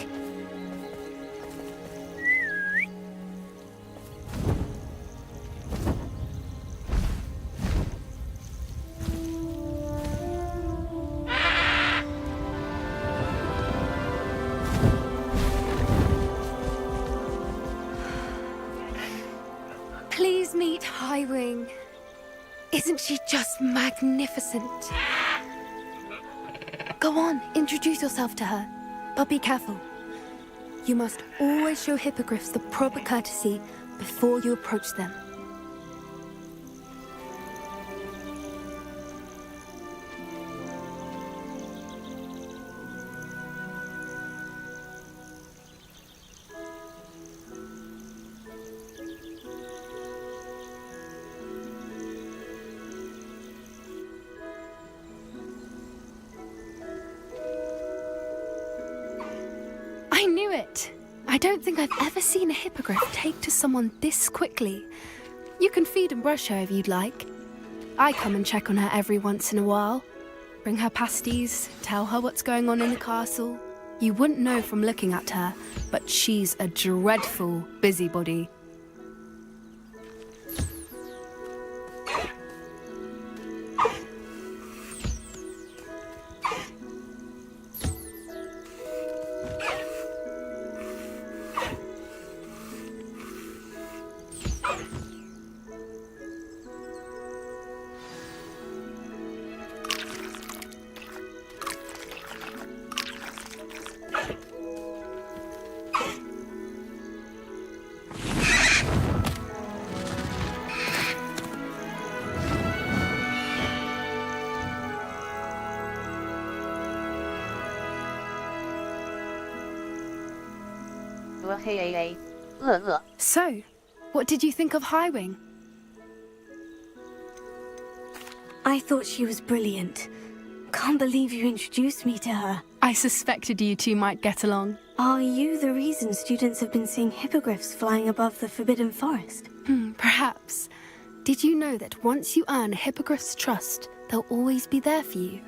Please meet Highwing. Isn't she just magnificent? Go on, introduce yourself to her. But be careful. You must always show hippogriffs the proper courtesy before you approach them. I don't think I've ever seen a hippogriff take to someone this quickly. You can feed and brush her if you'd like. I come and check on her every once in a while. Bring her pasties, tell her what's going on in the castle. You wouldn't know from looking at her, but she's a dreadful busybody. So, what did you think of Highwing? I thought she was brilliant. Can't believe you introduced me to her. I suspected you two might get along. Are you the reason students have been seeing hippogriffs flying above the Forbidden Forest? Perhaps. Did you know that once you earn a hippogriff's trust, they'll always be there for you?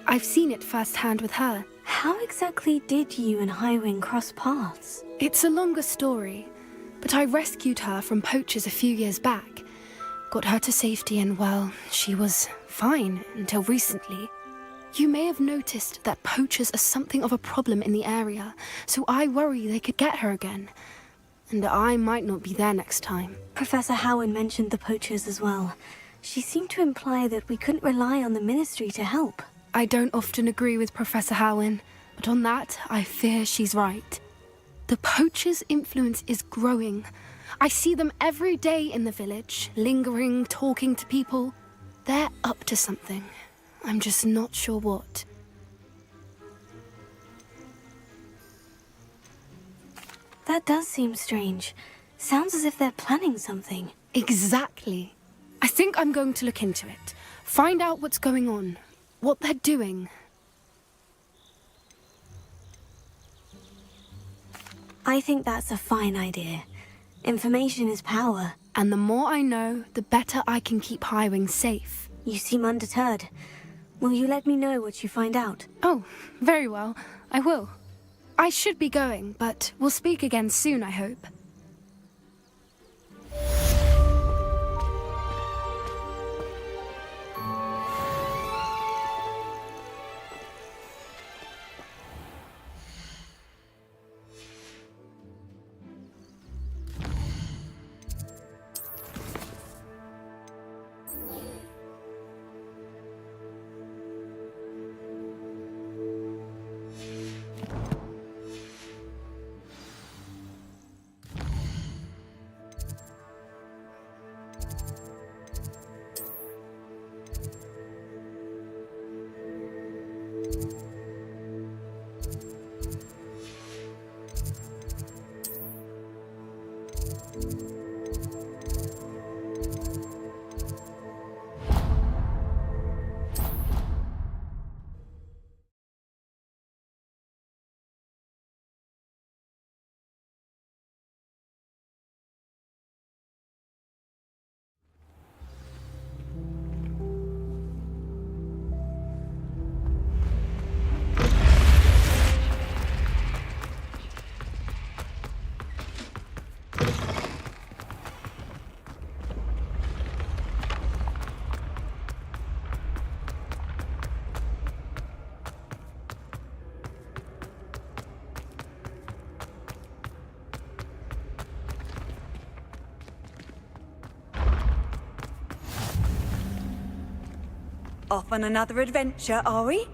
I've seen it firsthand with her. How exactly did you and Highwing cross paths? It's a longer story, but I rescued her from poachers a few years back. Got her to safety and, well, she was fine until recently. You may have noticed that poachers are something of a problem in the area, so I worry they could get her again. And I might not be there next time. Professor Howin mentioned the poachers as well. She seemed to imply that we couldn't rely on the Ministry to help. I don't often agree with Professor Howin, but on that, I fear she's right. The poachers' influence is growing. I see them every day in the village, lingering, talking to people. They're up to something. I'm just not sure what. That does seem strange. Sounds as if they're planning something. Exactly. I think I'm going to look into it. Find out what's going on. What they're doing. I think that's a fine idea. Information is power. And the more I know, the better I can keep Highwing safe. You seem undeterred. Will you let me know what you find out? Oh, very well. I will. I should be going, but we'll speak again soon, I hope. Off on another adventure, are we?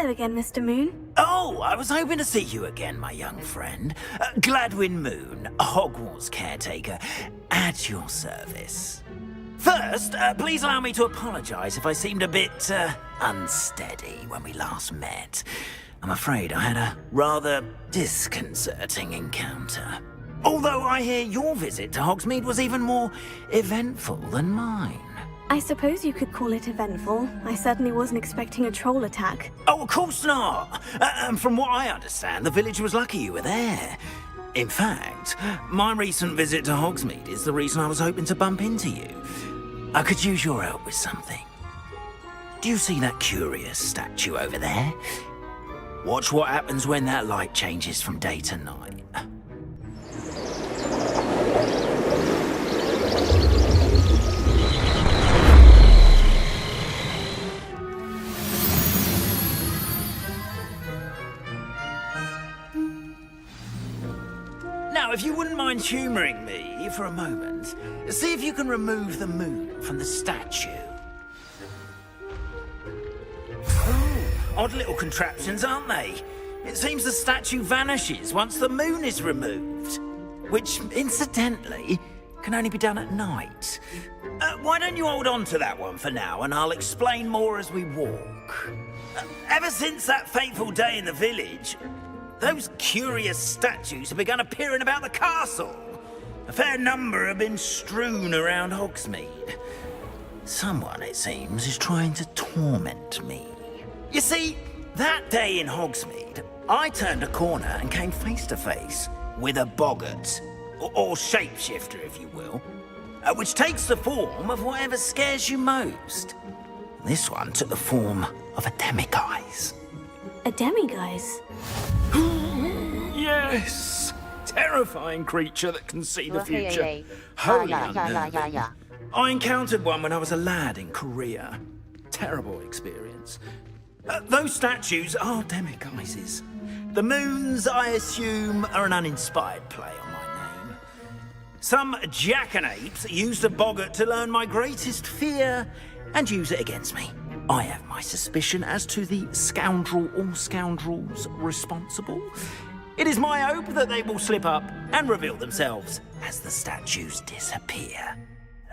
Hello again, Mr. Moon. Oh, I was hoping to see you again, my young friend. Gladwin Moon, Hogwarts caretaker, at your service. First, please allow me to apologize if I seemed a bit, unsteady when we last met. I'm afraid I had a rather disconcerting encounter. Although I hear your visit to Hogsmeade was even more eventful than mine. I suppose you could call it eventful. I certainly wasn't expecting a troll attack. Oh, of course not. And from what I understand, the village was lucky you were there. In fact, my recent visit to Hogsmeade is the reason I was hoping to bump into you. I could use your help with something. Do you see that curious statue over there? Watch what happens when that light changes from day to night. Now, if you wouldn't mind humouring me for a moment, see if you can remove the moon from the statue. Oh, odd little contraptions, aren't they? It seems the statue vanishes once the moon is removed. Which, incidentally, can only be done at night. Why don't you hold on to that one for now, and I'll explain more as we walk. Ever since that fateful day in the village, those curious statues have begun appearing about the castle. A fair number have been strewn around Hogsmeade. Someone, it seems, is trying to torment me. You see, that day in Hogsmeade, I turned a corner and came face to face with a boggart, or shapeshifter, if you will, which takes the form of whatever scares you most. This one took the form of a demiguise. A demiguise? Yes! Terrifying creature that can see the future. Wholly unnerving. I encountered one when I was a lad in Korea. Terrible experience. Those statues are demiguises. The moons, I assume, are an uninspired play on my name. Some jackanapes used a boggart to learn my greatest fear and use it against me. I have my suspicion as to the scoundrel or scoundrels responsible. It is my hope that they will slip up and reveal themselves as the statues disappear.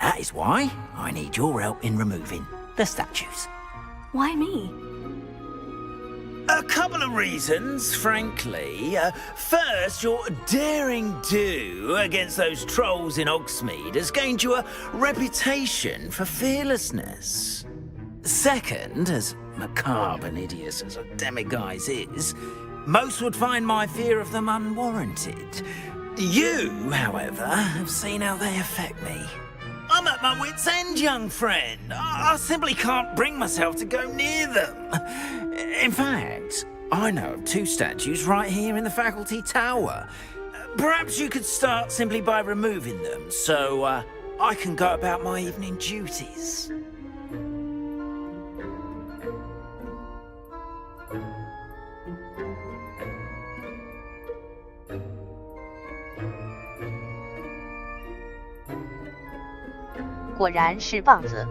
That is why I need your help in removing the statues. Why me? A couple of reasons, frankly. First, your daring do against those trolls in Hogsmeade has gained you a reputation for fearlessness. Second, as macabre and hideous as a demiguise is, most would find my fear of them unwarranted. You, however, have seen how they affect me. I'm at my wit's end, young friend. I simply can't bring myself to go near them. In fact, I know of 2 statues right here in the faculty tower. Perhaps you could start simply by removing them, so I can go about my evening duties. "果然是棒子。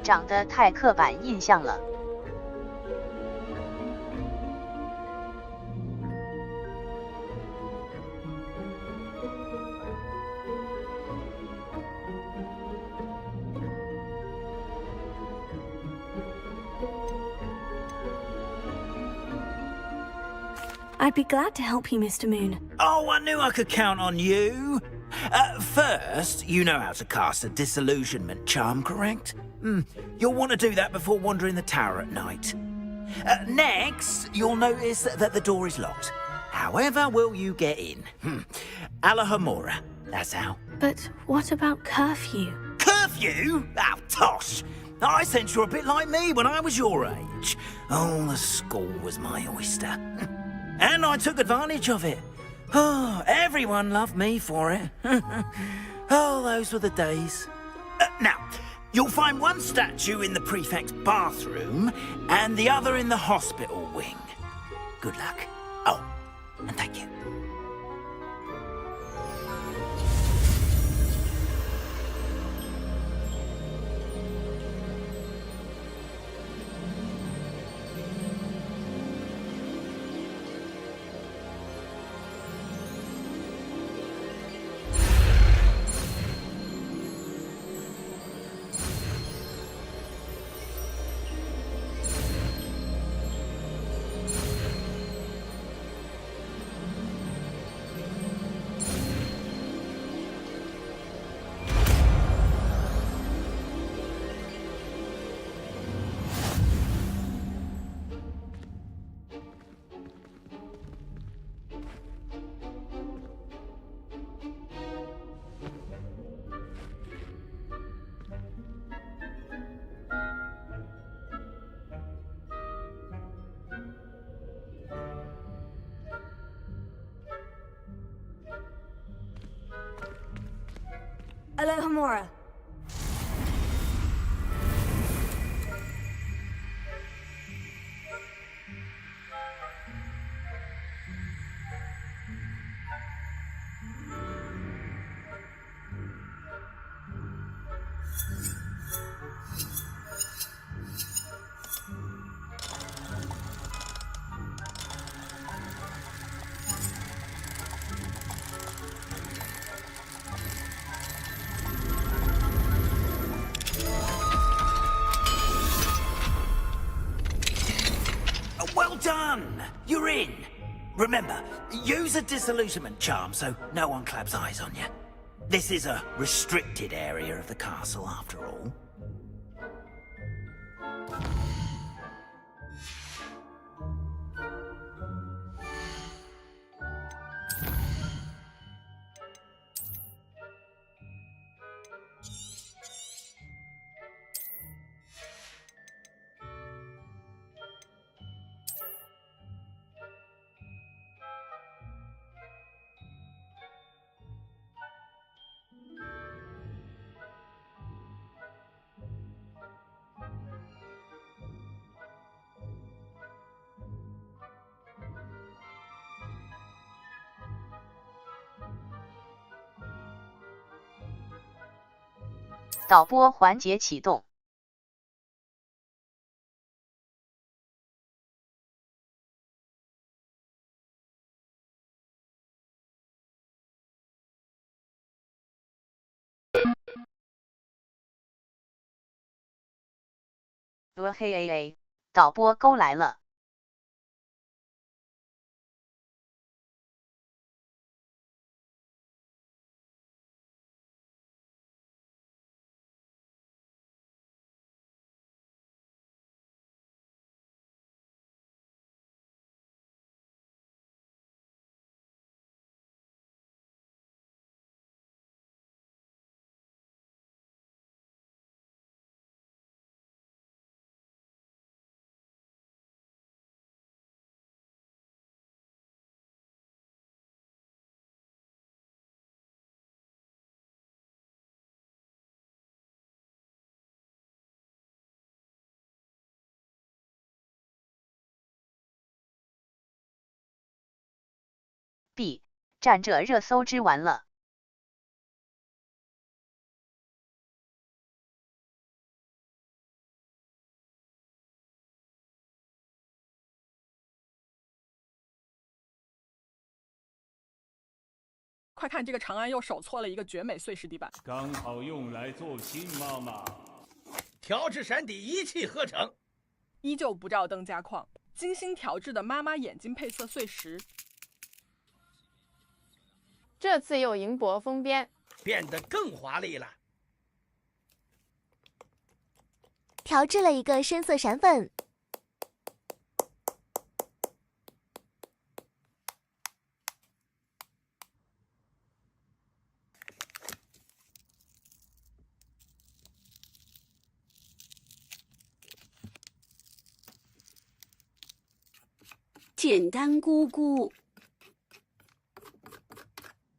长得太刻板印象了。I'd be glad to help you, Mr. Moon. Oh, I knew I could count on you. First, you know how to cast a disillusionment charm, correct? You'll want to do that before wandering the tower at night. Next, you'll notice that the door is locked. However will you get in? Alahomora, that's how. But what about curfew? Curfew? Oh, tosh! I sense you're a bit like me when I was your age. Oh, the school was my oyster. And I took advantage of it. Oh, everyone loved me for it. Oh, those were the days. Now, you'll find one statue in the prefect's bathroom and the other in the hospital wing. Good luck. Oh, and thank you. Homura. Well done! You're in. Remember, use a disillusionment charm so no one claps eyes on you. This is a restricted area of the castle, after all.导播环节启动。嘿，导播勾来了。B 站着热搜之完了。快看，这个长安又手搓了一个绝美碎石地板，刚好用来做新妈妈。调制闪底一气呵成，依旧不照灯加框，精心调制的妈妈眼睛配色碎石，这次又银箔封边，变得更华丽了。调制了一个深色闪粉。简单姑姑，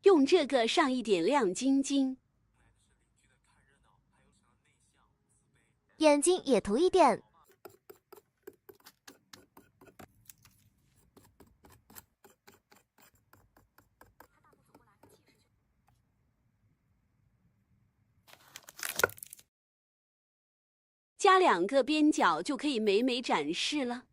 用这个上一点亮晶晶，眼睛也涂一点。加2个边角就可以美美展示了。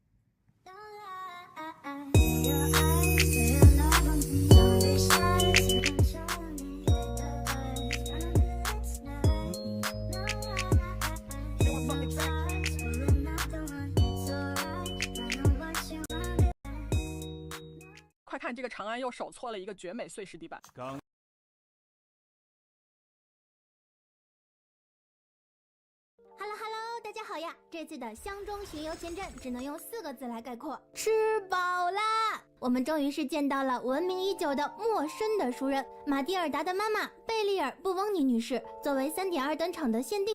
快看，这个长安又手搓了一个绝美碎石地板。Hello， 大家好呀！这次的乡中巡游前阵只能用4个字来概括：吃饱啦！我们终于是见到了闻名已久的陌生的熟人马蒂尔达的妈妈贝利尔·布翁尼女士，作为3.2等场的限定。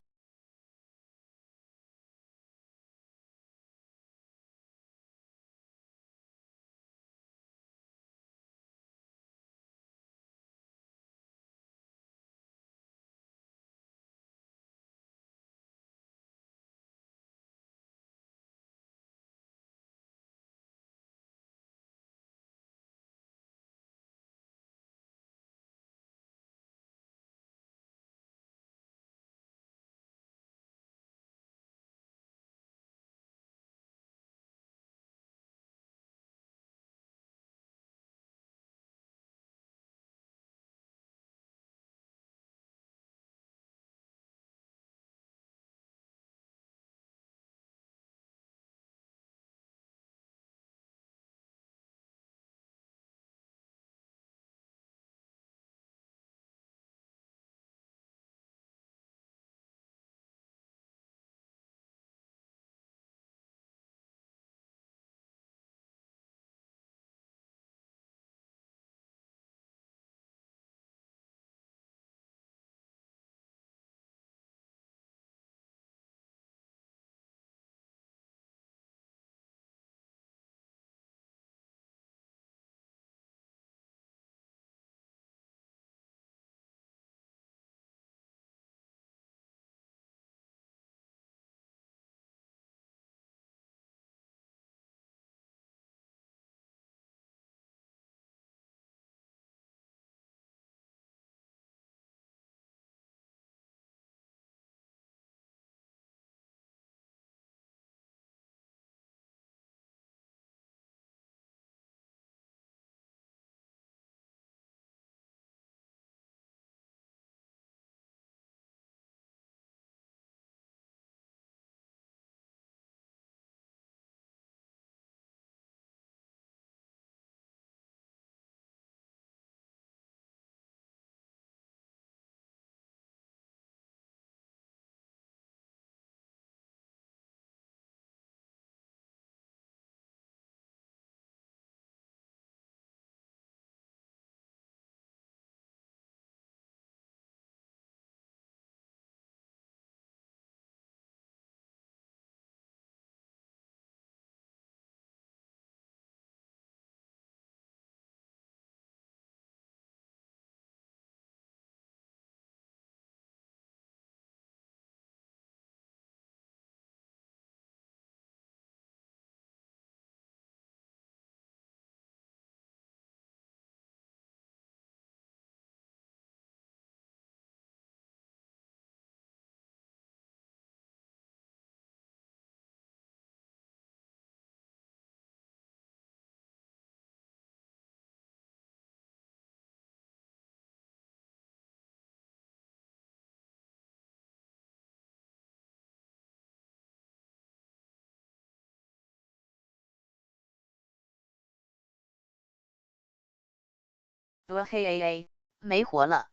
嘿哎哎，没活了。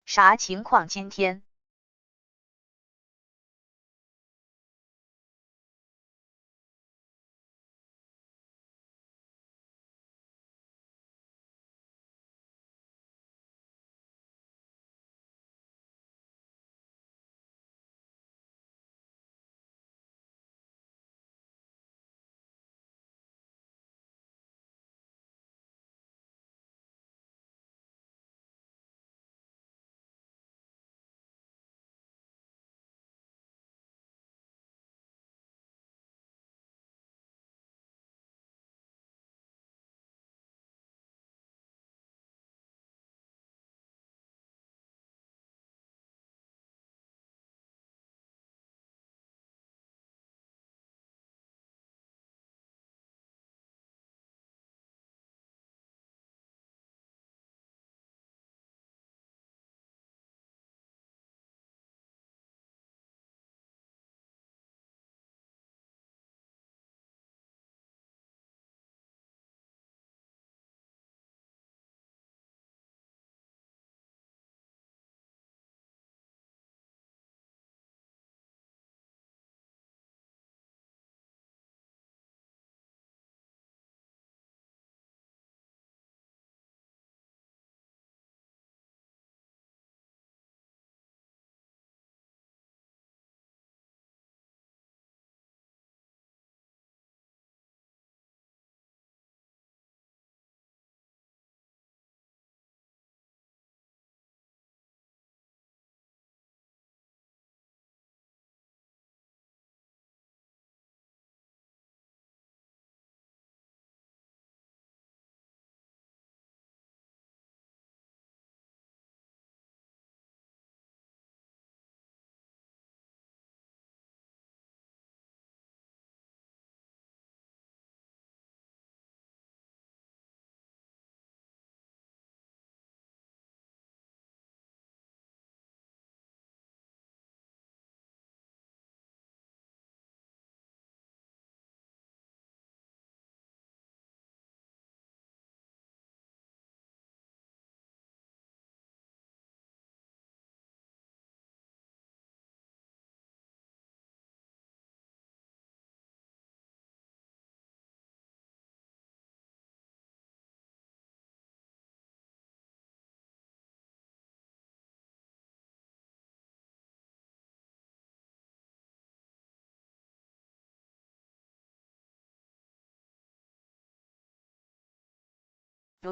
啥情况？今天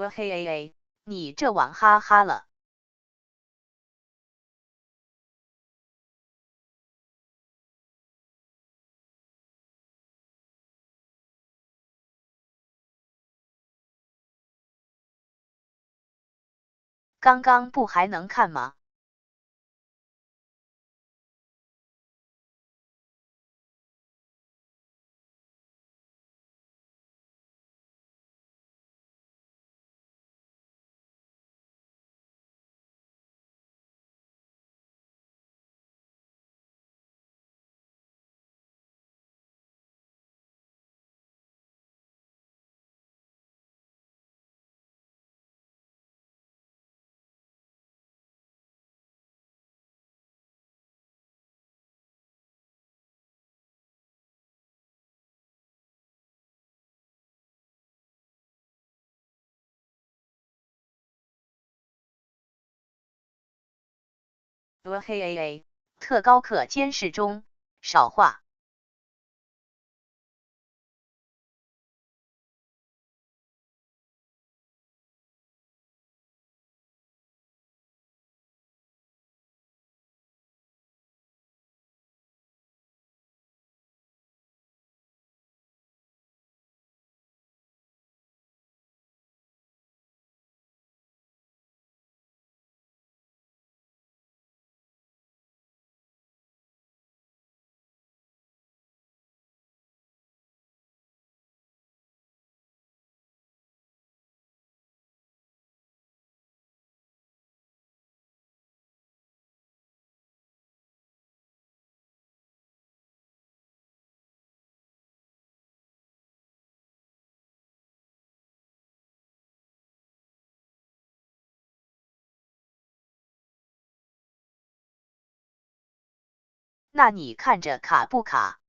嘿哎哎，你这网哈哈了。刚刚不还能看吗？嘿哎哎，特高课监视中，少话。那你看着卡不卡？